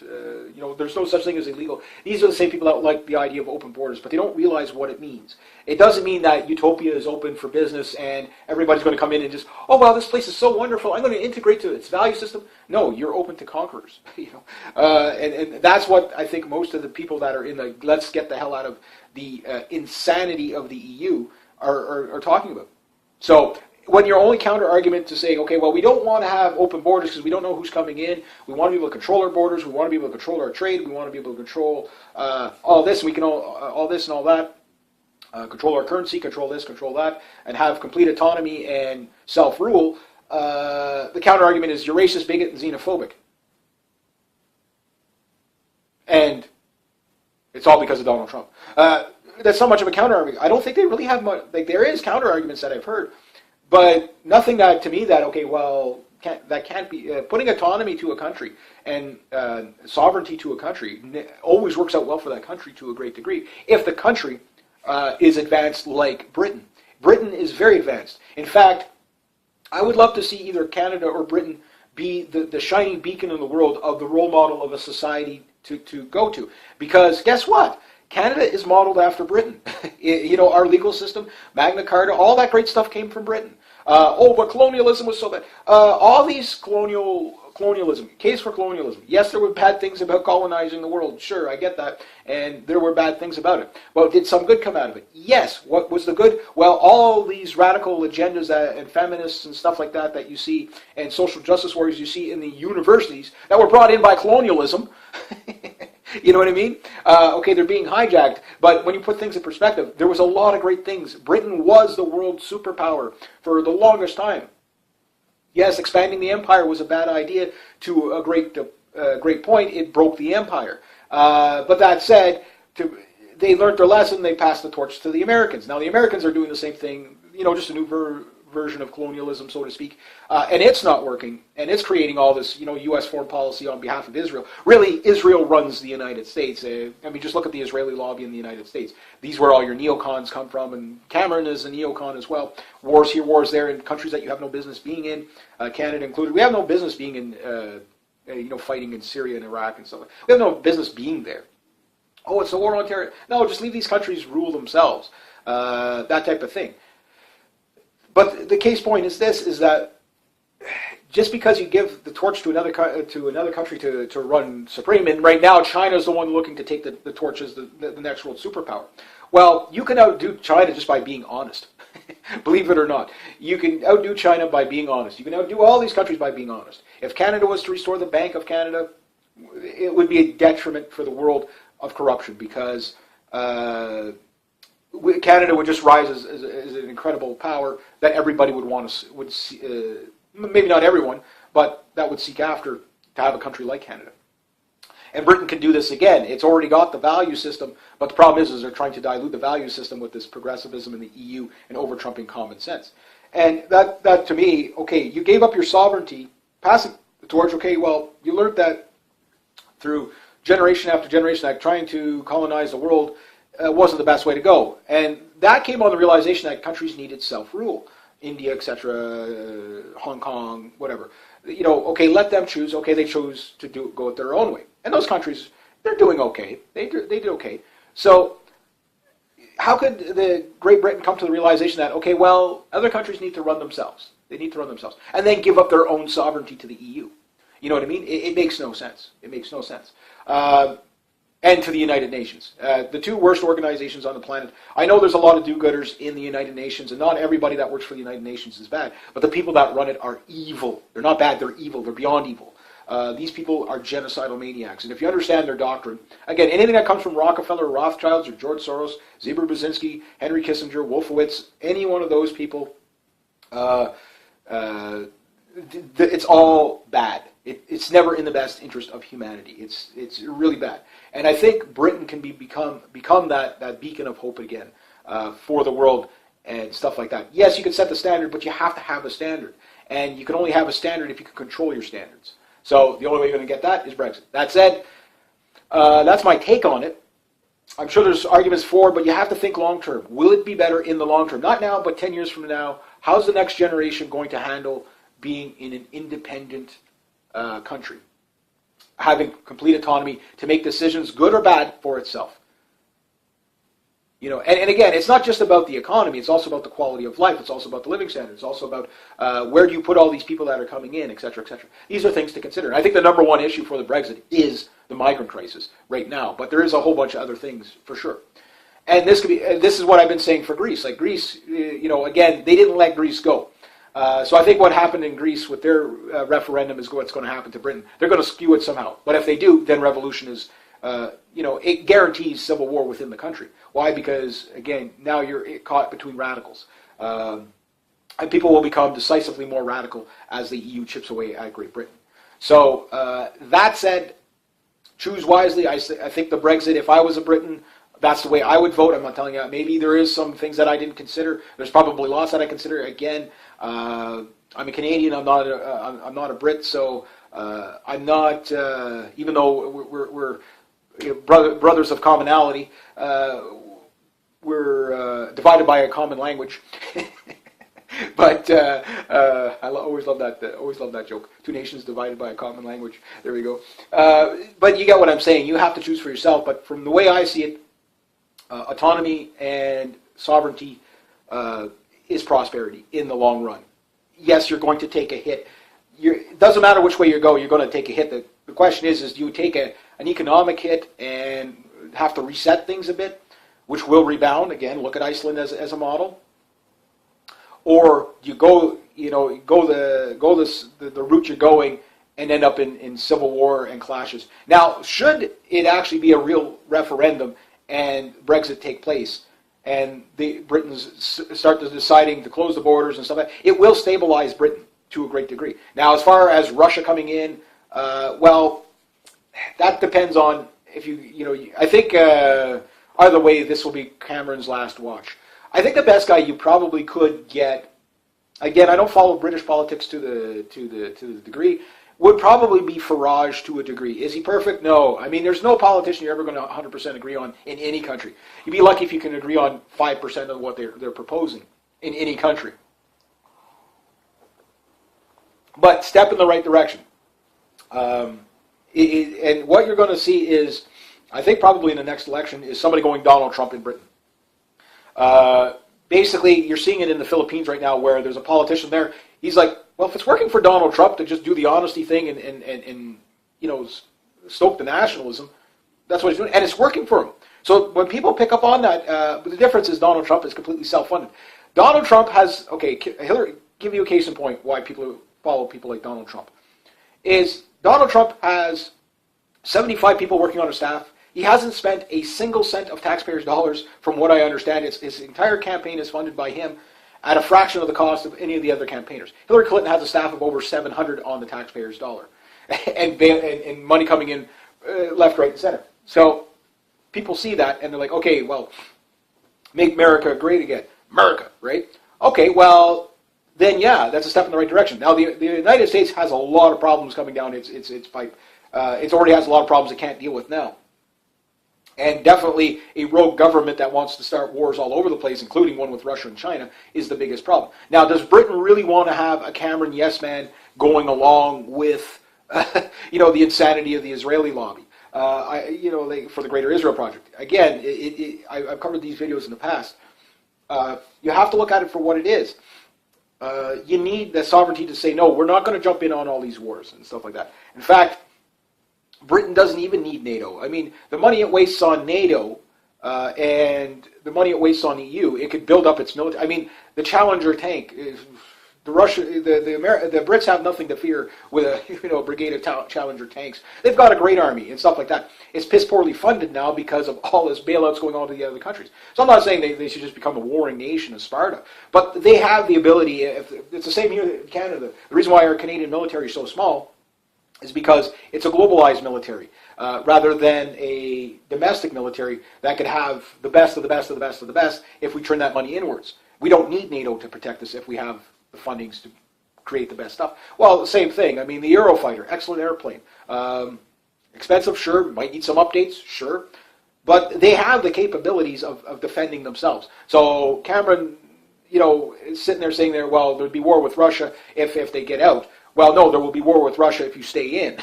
there's no such thing as illegal. These are the same people that like the idea of open borders, but they don't realize what it means. It doesn't mean that utopia is open for business and everybody's going to come in and just, oh, wow, this place is so wonderful, I'm going to integrate to its value system. No, you're open to conquerors. And that's what I think most of the people that are in the let's get the hell out of the insanity of the EU are talking about. So when your only counter argument to saying, okay, well, we don't want to have open borders because we don't know who's coming in. We want to be able to control our borders. We want to be able to control our trade. We want to be able to control all this. We can all this and all that. Control our currency, control this, control that, and have complete autonomy and self-rule. The counter argument is you're racist, bigot, and xenophobic. And it's all because of Donald Trump. That's not much of a counter argument. I don't think they really have much. Like, there is counter arguments that I've heard. But nothing that, to me, that, okay, well, that can't be, putting autonomy to a country and sovereignty to a country always works out well for that country to a great degree. If the country is advanced like Britain. Britain is very advanced. In fact, I would love to see either Canada or Britain be the shining beacon in the world of the role model of a society to go to. Because guess what? Canada is modeled after Britain. Our legal system, Magna Carta, all that great stuff came from Britain. But colonialism was so bad. All these colonialism, case for colonialism. Yes, there were bad things about colonizing the world. Sure, I get that. And there were bad things about it. Well, did some good come out of it? Yes. What was the good? Well, all these radical agendas and feminists and stuff like that you see, and social justice warriors you see in the universities that were brought in by colonialism. You know what I mean? Okay, they're being hijacked, but when you put things in perspective, there was a lot of great things. Britain was the world superpower for the longest time. Yes, expanding the empire was a bad idea to a great point. It broke the empire. But that said, they learned their lesson. They passed the torch to the Americans. Now the Americans are doing the same thing, just a new version of colonialism, so to speak, and it's not working, and it's creating all this, U.S. foreign policy on behalf of Israel. Really, Israel runs the United States. Just look at the Israeli lobby in the United States. These are where all your neocons come from, and Cameron is a neocon as well. Wars here, wars there, in countries that you have no business being in, Canada included. We have no business being in, fighting in Syria and Iraq and stuff. We have no business being there. Oh, it's a war on terror. No, just leave these countries rule themselves. That type of thing. But the case point is this, is that just because you give the torch to another country to run supreme, and right now China is the one looking to take the torch as the next world superpower. Well, you can outdo China just by being honest. Believe it or not. You can outdo China by being honest. You can outdo all these countries by being honest. If Canada was to restore the Bank of Canada, it would be a detriment for the world of corruption, because Canada would just rise as an incredible power that everybody would maybe not everyone, but that would seek after to have a country like Canada. And Britain can do this again. It's already got the value system, but the problem is they're trying to dilute the value system with this progressivism in the EU and over-trumping common sense. And that to me, okay, you gave up your sovereignty, passing the torch, okay, well, you learned that through generation after generation, that trying to colonize the world wasn't the best way to go. And that came on the realization that countries needed self-rule. India, etc., Hong Kong, whatever. Okay, let them choose. Okay, they chose to go it their own way. And those countries, they're doing okay. They did okay. So how could the Great Britain come to the realization that, okay, well, other countries need to run themselves. They need to run themselves. And then give up their own sovereignty to the EU. You know what I mean? It makes no sense. It makes no sense. And to the United Nations. The two worst organizations on the planet. I know there's a lot of do-gooders in the United Nations, and not everybody that works for the United Nations is bad, but the people that run it are evil. They're not bad, they're evil. They're beyond evil. These people are genocidal maniacs. And if you understand their doctrine, again, anything that comes from Rockefeller, Rothschilds, or George Soros, Zebra Brzezinski, Henry Kissinger, Wolfowitz, any one of those people, it's all bad. It's never in the best interest of humanity. It's really bad. And I think Britain can become that beacon of hope again for the world and stuff like that. Yes, you can set the standard, but you have to have a standard. And you can only have a standard if you can control your standards. So the only way you're going to get that is Brexit. That said, that's my take on it. I'm sure there's arguments for, but you have to think long term. Will it be better in the long term? Not now, but 10 years from now. How's the next generation going to handle being in an independent country, having complete autonomy to make decisions, good or bad, for itself? And again, it's not just about the economy. It's also about the quality of life. It's also about the living standards. It's also about where do you put all these people that are coming in, et cetera, et cetera. These are things to consider. And I think the number one issue for the Brexit is the migrant crisis right now. But there is a whole bunch of other things for sure. And this is what I've been saying for Greece. Like Greece, again, they didn't let Greece go. So I think what happened in Greece with their referendum is what's going to happen to Britain. They're going to skew it somehow. But if they do, then revolution is, it guarantees civil war within the country. Why? Because, again, now you're caught between radicals. And people will become decisively more radical as the EU chips away at Great Britain. So that said, choose wisely. I think the Brexit, if I was a Briton, that's the way I would vote. I'm not telling you. Maybe there is some things that I didn't consider. There's probably lots that I consider. Again, I'm a Canadian. I'm not a Brit. So I'm not. Even though we're brothers of commonality, we're divided by a common language. But I always love that. Always love that joke. Two nations divided by a common language. There we go. But you get what I'm saying. You have to choose for yourself. But from the way I see it, autonomy and sovereignty is prosperity in the long run. Yes, you're going to take a hit. It doesn't matter which way you go, you're going to take a hit. The question is do you take an economic hit and have to reset things a bit, which will rebound? Again, look at Iceland as a model. Or you go the route you're going and end up in civil war and clashes. Now, should it actually be a real referendum and Brexit take place, and the Britons start deciding to close the borders and stuff like that, it will stabilize Britain to a great degree. Now, as far as Russia coming in, well, that depends on if I think either way, this will be Cameron's last watch. I think the best guy you probably could get, again, I don't follow British politics to the degree, would probably be Farage to a degree. Is he perfect? No. I mean, there's no politician you're ever going to 100% agree on in any country. You'd be lucky if you can agree on 5% of what they're proposing in any country. But step in the right direction. And what you're going to see is, I think probably in the next election, is somebody going Donald Trump in Britain. Basically, you're seeing it in the Philippines right now where there's a politician there. He's like, well, if it's working for Donald Trump to just do the honesty thing and stoke the nationalism, that's what he's doing. And it's working for him. So when people pick up on that, the difference is Donald Trump is completely self-funded. Donald Trump has, Hillary, give you a case in point why people follow people like Donald Trump, is Donald Trump has 75 people working on his staff. He hasn't spent a single cent of taxpayers' dollars, from what I understand. His entire campaign is funded by him. at a fraction of the cost of any of the other campaigners. Hillary Clinton has a staff of over 700 on the taxpayer's dollar, and money coming in left, right, and center. So people see that, and they're like, okay, well, make America great again. America, right? Okay, well, then yeah, that's a step in the right direction. Now, the United States has a lot of problems coming down its pipe. It already has a lot of problems it can't deal with now. And definitely a rogue government that wants to start wars all over the place, including one with Russia and China, is the biggest problem. Now, does Britain really want to have a Cameron yes man going along with, the insanity of the Israeli lobby? For the Greater Israel Project. Again, I've covered these videos in the past. You have to look at it for what it is. You need the sovereignty to say, no, we're not going to jump in on all these wars and stuff like that. In fact, Britain doesn't even need NATO. I mean, the money it wastes on NATO and the money it wastes on the EU, it could build up its military. I mean, the Challenger tank, the Brits have nothing to fear with a brigade of Challenger tanks. They've got a great army and stuff like that. It's piss poorly funded now because of all this bailouts going on to the other countries. So I'm not saying they should just become a warring nation of Sparta, but they have the ability. It's the same here in Canada. The reason why our Canadian military is so small is because it's a globalized military rather than a domestic military that could have the best of the best of the best of the best if we turn that money inwards. We don't need NATO to protect us if we have the fundings to create the best stuff. Well, the same thing. I mean, the Eurofighter, excellent airplane. Expensive, sure. Might need some updates, sure. But they have the capabilities of defending themselves. So Cameron, is sitting there saying well, there'd be war with Russia if they get out. Well, no, there will be war with Russia if you stay in.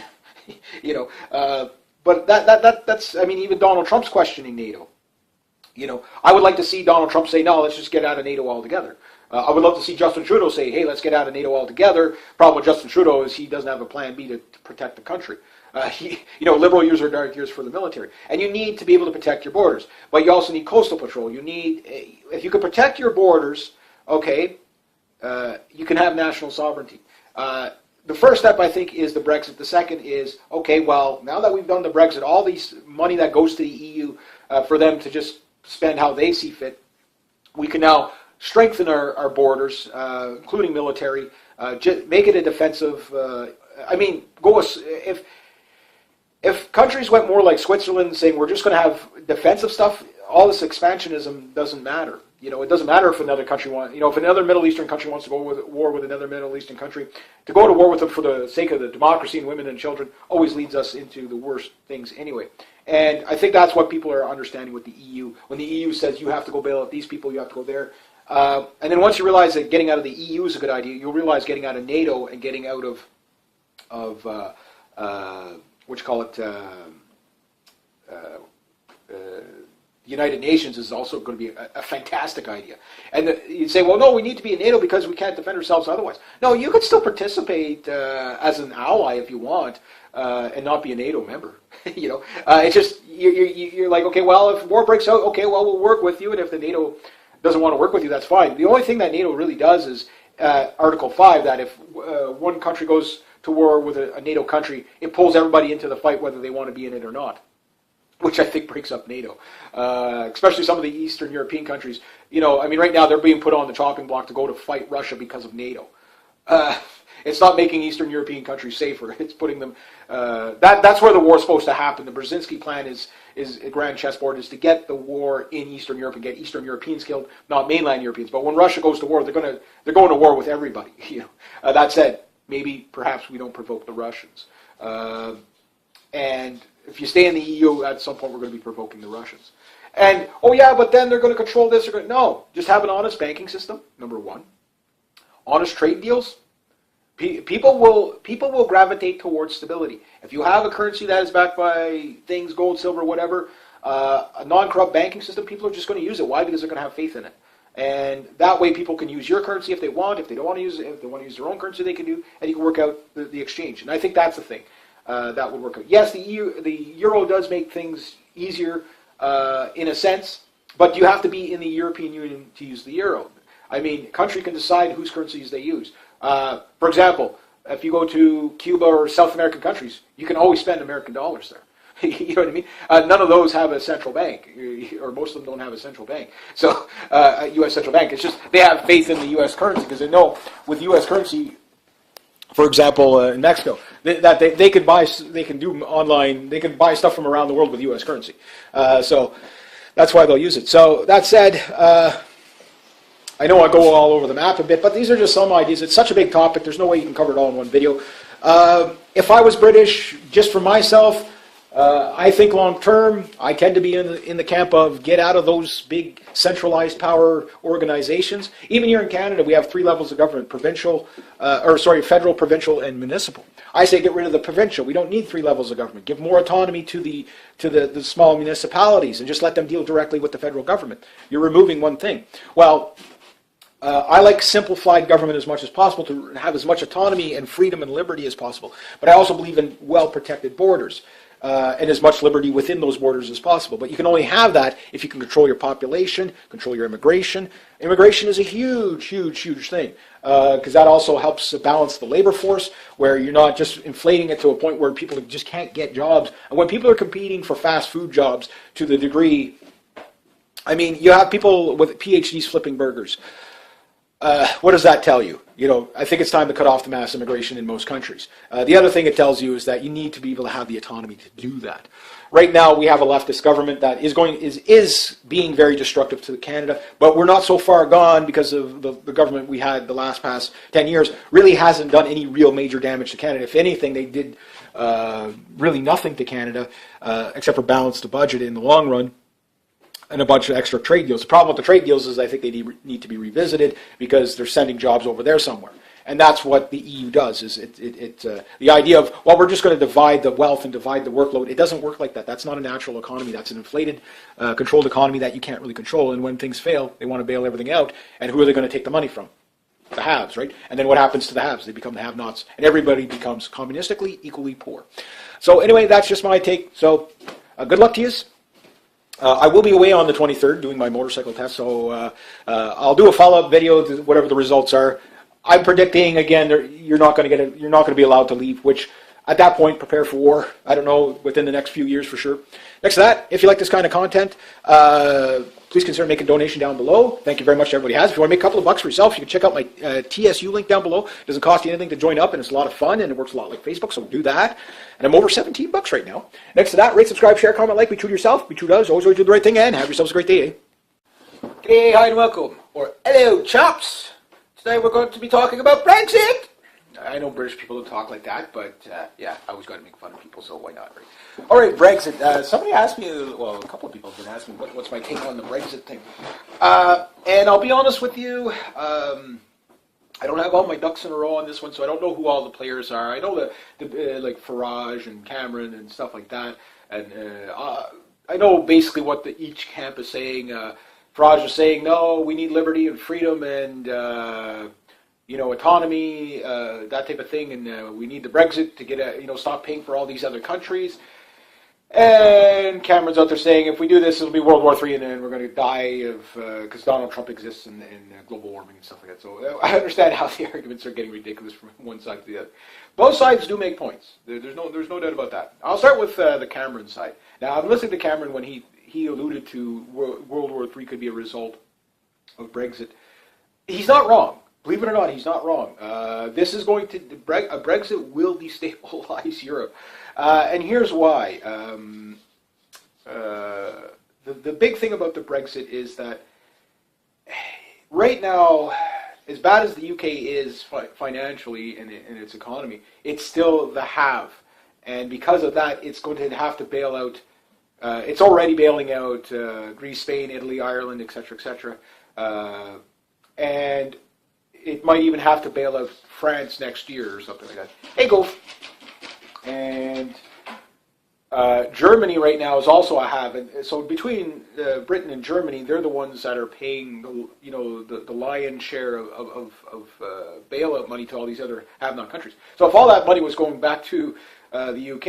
But that's, I mean, even Donald Trump's questioning NATO. I would like to see Donald Trump say, no, let's just get out of NATO altogether. I would love to see Justin Trudeau say, hey, let's get out of NATO altogether. Problem with Justin Trudeau is he doesn't have a plan B to protect the country. Liberal years are dark years for the military. And you need to be able to protect your borders. But you also need coastal patrol. If you can protect your borders, okay, you can have national sovereignty. The first step, I think, is the Brexit. The second is, okay, well, now that we've done the Brexit, all these money that goes to the EU for them to just spend how they see fit, we can now strengthen our borders, including military, make it a defensive. If countries went more like Switzerland, saying we're just going to have defensive stuff, all this expansionism doesn't matter. It doesn't matter if another country if another Middle Eastern country wants to go to war with another Middle Eastern country, to go to war with them for the sake of the democracy and women and children always leads us into the worst things anyway. And I think that's what people are understanding with the EU. When the EU says you have to go bail out these people, you have to go there. And then once you realize that getting out of the EU is a good idea, you'll realize getting out of NATO and getting out of United Nations is also going to be a fantastic idea. And you'd say, well, no, we need to be in NATO because we can't defend ourselves otherwise. No, you could still participate as an ally if you want and not be a NATO member. It's just, you're like, okay, well, if war breaks out, okay, well, we'll work with you. And if the NATO doesn't want to work with you, that's fine. The only thing that NATO really does is Article 5, that if one country goes to war with a NATO country, it pulls everybody into the fight whether they want to be in it or not, which I think breaks up NATO, especially some of the Eastern European countries. Right now they're being put on the chopping block to go to fight Russia because of NATO. It's not making Eastern European countries safer. It's putting them. That's where the war is supposed to happen. The Brzezinski plan is a grand chessboard, is to get the war in Eastern Europe and get Eastern Europeans killed, not mainland Europeans. But when Russia goes to war, they're going to war with everybody. That said, perhaps we don't provoke the Russians. And if you stay in the EU, at some point we're going to be provoking the Russians. And, oh yeah, but then they're going to control this. No, just have an honest banking system, number one. Honest trade deals. People will gravitate towards stability. If you have a currency that is backed by things, gold, silver, whatever, a non-corrupt banking system, people are just going to use it. Why? Because they're going to have faith in it. And that way people can use your currency if they want. If they don't want to use it, if they want to use their own currency, they can do, and you can work out the exchange. And I think that's the thing that would work out. Yes, the euro does make things easier in a sense, but you have to be in the European Union to use the euro. I mean, a country can decide whose currencies they use. For example, if you go to Cuba or South American countries, you can always spend American dollars there. You know what I mean? None of those have a central bank, or most of them don't have a central bank. So, a U.S. central bank. It's just they have faith in the U.S. currency because they know with U.S. currency, for example, in Mexico, that they can buy, they can do online, they can buy stuff from around the world with U.S. currency. So that's why they'll use it. So that said, I know I go all over the map a bit, but these are just some ideas. It's such a big topic. There's no way you can cover it all in one video. If I was British, just for myself, I think long term, I tend to be in the camp of get out of those big centralized power organizations. Even here in Canada, we have 3 levels of government: federal, provincial, and municipal. I say get rid of the provincial. We don't need 3 levels of government. Give more autonomy to the small municipalities and just let them deal directly with the federal government. You're removing one thing. Well, I like simplified government as much as possible to have as much autonomy and freedom and liberty as possible. But I also believe in well-protected borders. And as much liberty within those borders as possible. But you can only have that if you can control your population, control your immigration. Immigration is a huge, huge, huge thing because that also helps balance the labor force, where you're not just inflating it to a point where people just can't get jobs. And when people are competing for fast food jobs to the degree, I mean, you have people with PhDs flipping burgers. What does that tell you? You know, I think it's time to cut off the mass immigration in most countries. The other thing it tells you is that you need to be able to have the autonomy to do that. Right now, we have a leftist government that is being very destructive to Canada, but we're not so far gone because of the government we had the past 10 years really hasn't done any real major damage to Canada. If anything, they did really nothing to Canada except for balance the budget in the long run. And a bunch of extra trade deals. The problem with the trade deals is I think they need to be revisited because they're sending jobs over there somewhere. And that's what the EU does, is the idea of, well, we're just going to divide the wealth and divide the workload. It doesn't work like that. That's not a natural economy. That's an inflated, controlled economy that you can't really control. And when things fail, they want to bail everything out. And who are they going to take the money from? The haves, right? And then what happens to the haves? They become the have-nots. And everybody becomes communistically equally poor. So anyway, that's just my take. So good luck to you. I will be away on the 23rd doing my motorcycle test, so I'll do a follow-up video to whatever the results are. I'm predicting again you're not going to be allowed to leave, which at that point prepare for war. I don't know, within the next few years for sure. Next to that, if you like this kind of content, please consider making a donation down below. Thank you very much to everybody who has. If you want to make a couple of bucks for yourself, you can check out my TSU link down below. It doesn't cost you anything to join up, and it's a lot of fun, and it works a lot like Facebook, so do that. And I'm over 17 bucks right now. Next to that, rate, subscribe, share, comment, like. Be true to yourself. Be true to others. Always do the right thing, and have yourselves a great day. G'day, hi, and welcome. Or hello, chaps. Today we're going to be talking about Brexit. I know British people don't talk like that, but yeah, I always got to make fun of people, so why not, right? All right, Brexit. Somebody asked me, well, a couple of people have been asking me what's my take on the Brexit thing. And I'll be honest with you, I don't have all my ducks in a row on this one, so I don't know who all the players are. I know like Farage and Cameron and stuff like that, and I know basically what each camp is saying. Farage is saying, no, we need liberty and freedom and autonomy, that type of thing, and we need the Brexit to get stop paying for all these other countries. And Cameron's out there saying, if we do this, it'll be World War III, and then we're going to die because Donald Trump exists and global warming and stuff like that. So I understand how the arguments are getting ridiculous from one side to the other. Both sides do make points. There's no doubt about that. I'll start with the Cameron side. Now, I'm listening to Cameron when he alluded to World War III could be a result of Brexit. He's not wrong. Believe it or not, he's not wrong. This is going to Brexit will destabilize Europe, and here's why. The big thing about the Brexit is that right now, as bad as the UK is financially in its economy, it's still the have, and because of that, it's going to have to bail out. It's already bailing out Greece, Spain, Italy, Ireland, etc., etc., and it might even have to bail out France next year or something like that. Hey, go. And Germany right now is also a have. And so between Britain and Germany, they're the ones that are paying the lion's share of bailout money to all these other have-not countries. So if all that money was going back to the UK,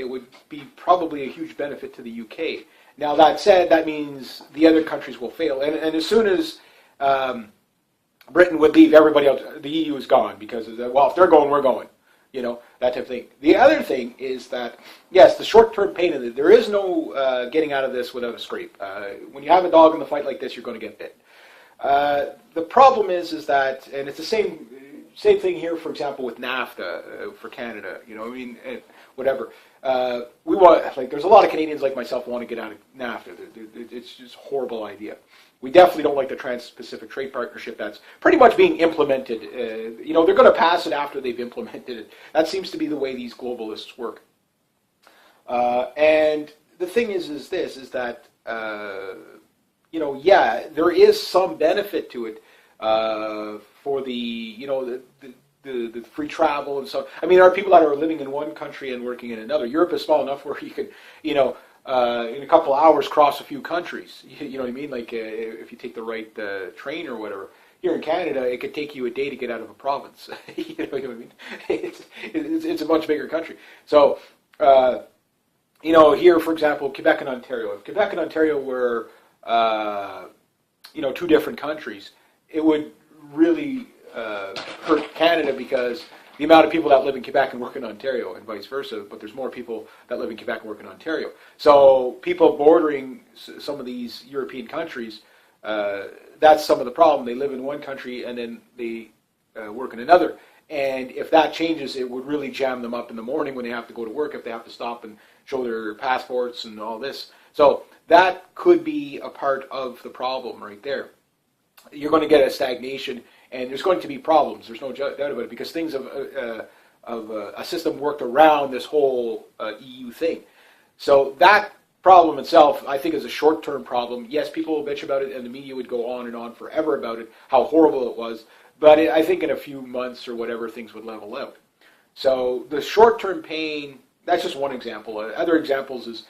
it would be probably a huge benefit to the UK. Now that said, that means the other countries will fail. And as soon as Britain would leave, everybody else, the EU is gone because, if they're going, we're going. that type of thing. The other thing is that, yes, the short-term pain of it, there is no getting out of this without a scrape. When you have a dog in the fight like this, you're going to get bit. The problem is that, and it's the same thing here, for example, with NAFTA for Canada, whatever. We want, there's a lot of Canadians like myself who want to get out of NAFTA. It's just a horrible idea. We definitely don't like the Trans-Pacific Trade Partnership that's pretty much being implemented. They're going to pass it after they've implemented it. That seems to be the way these globalists work. And the thing is that, there is some benefit to it for the free travel and so. I mean, there are people that are living in one country and working in another. Europe is small enough where you can, in a couple of hours cross a few countries. You know what I mean? Like if you take the right train or whatever. Here in Canada, it could take you a day to get out of a province. You know what I mean? It's a much bigger country. So, here, for example, Quebec and Ontario. If Quebec and Ontario were, two different countries, it would really hurt Canada because the amount of people that live in Quebec and work in Ontario and vice versa, but there's more people that live in Quebec and work in Ontario. So people bordering some of these European countries, that's some of the problem. They live in one country and then they work in another. And if that changes, it would really jam them up in the morning when they have to go to work, if they have to stop and show their passports and all this. So that could be a part of the problem right there. You're going to get a stagnation, and there's going to be problems. There's no doubt about it, because things of a system worked around this whole EU thing. So that problem itself, I think, is a short-term problem. Yes, people will bitch about it, and the media would go on and on forever about it, how horrible it was. But I think in a few months or whatever, things would level out. So the short-term pain, that's just one example. Other examples is,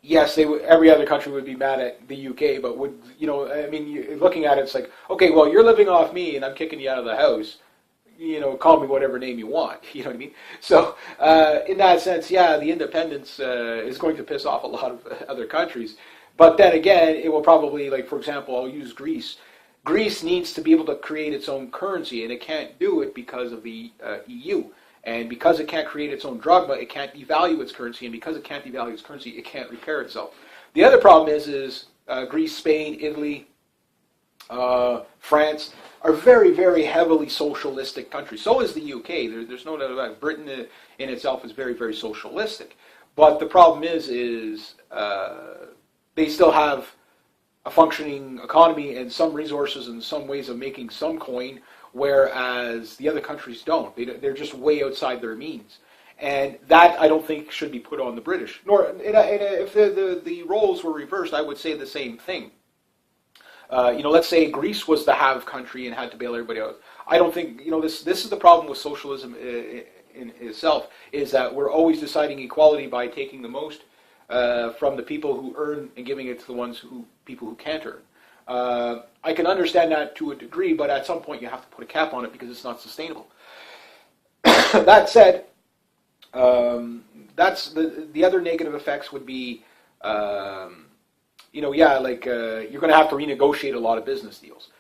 yes, every other country would be mad at the UK, but looking at it, it's like, okay, well, you're living off me, and I'm kicking you out of the house. Call me whatever name you want. You know what I mean? So in that sense, yeah, the independence is going to piss off a lot of other countries. But then again, it will probably, for example, I'll use Greece. Greece needs to be able to create its own currency, and it can't do it because of the EU. And because it can't create its own drachma, it can't devalue its currency, and because it can't devalue its currency, it can't repair itself. The other problem is Greece, Spain, Italy, France are very, very heavily socialistic countries. So is the UK. There's no doubt about it. Britain in itself is very, very socialistic. But the problem is they still have a functioning economy and some resources and some ways of making some coin, whereas the other countries don't. They're just way outside their means. And that, I don't think, should be put on the British. If the roles were reversed, I would say the same thing. Let's say Greece was the have country and had to bail everybody out. I don't think, this is the problem with socialism in itself, is that we're always deciding equality by taking the most from the people who earn and giving it to the people who can't earn. I can understand that to a degree, but at some point you have to put a cap on it because it's not sustainable. That said, that's the other negative effects would be, you're going to have to renegotiate a lot of business deals.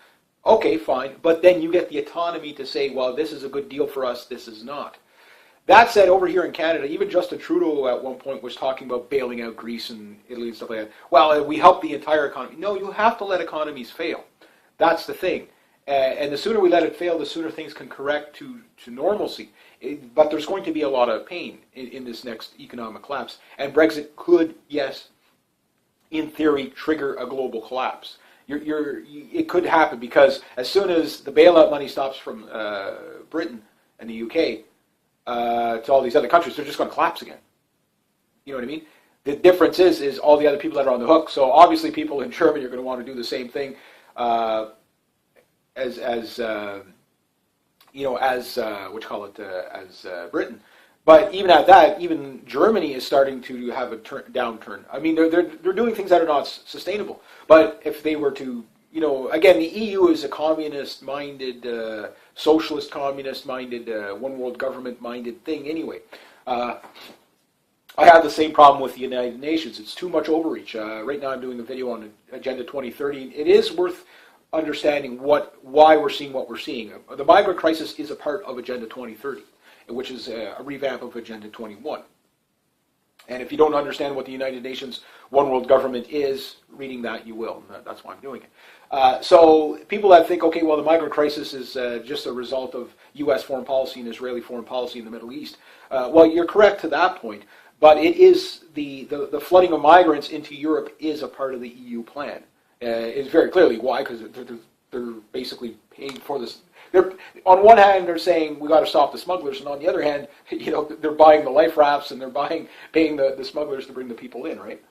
Okay, fine, but then you get the autonomy to say, well, this is a good deal for us, this is not. That said, over here in Canada, even Justin Trudeau at one point was talking about bailing out Greece and Italy and stuff like that. Well, we help the entire economy. No, you have to let economies fail. That's the thing. And the sooner we let it fail, the sooner things can correct to normalcy. But there's going to be a lot of pain in this next economic collapse. And Brexit could, yes, in theory, trigger a global collapse. It could happen because as soon as the bailout money stops from Britain and the UK, to all these other countries, they're just going to collapse again. You know what I mean? The difference is all the other people that are on the hook. So obviously, people in Germany are going to want to do the same thing as Britain. But even at that, even Germany is starting to have a downturn. I mean, they're doing things that are not sustainable. But if they were to, again, the EU is a communist-minded, socialist, communist-minded, one-world government-minded thing anyway. I have the same problem with the United Nations. It's too much overreach. Right now I'm doing a video on Agenda 2030. It is worth understanding why we're seeing what we're seeing. The migrant crisis is a part of Agenda 2030, which is a revamp of Agenda 21. And if you don't understand what the United Nations One World Government is, reading that you will. That's why I'm doing it. So people that think, okay, well, the migrant crisis is just a result of U.S. foreign policy and Israeli foreign policy in the Middle East. Well, you're correct to that point, but it is the flooding of migrants into Europe is a part of the EU plan. It's very clearly why, because they're basically paying for this. They're, on one hand, they're saying we got to stop the smugglers, and on the other hand, they're buying the life rafts and they're paying the smugglers to bring the people in, right?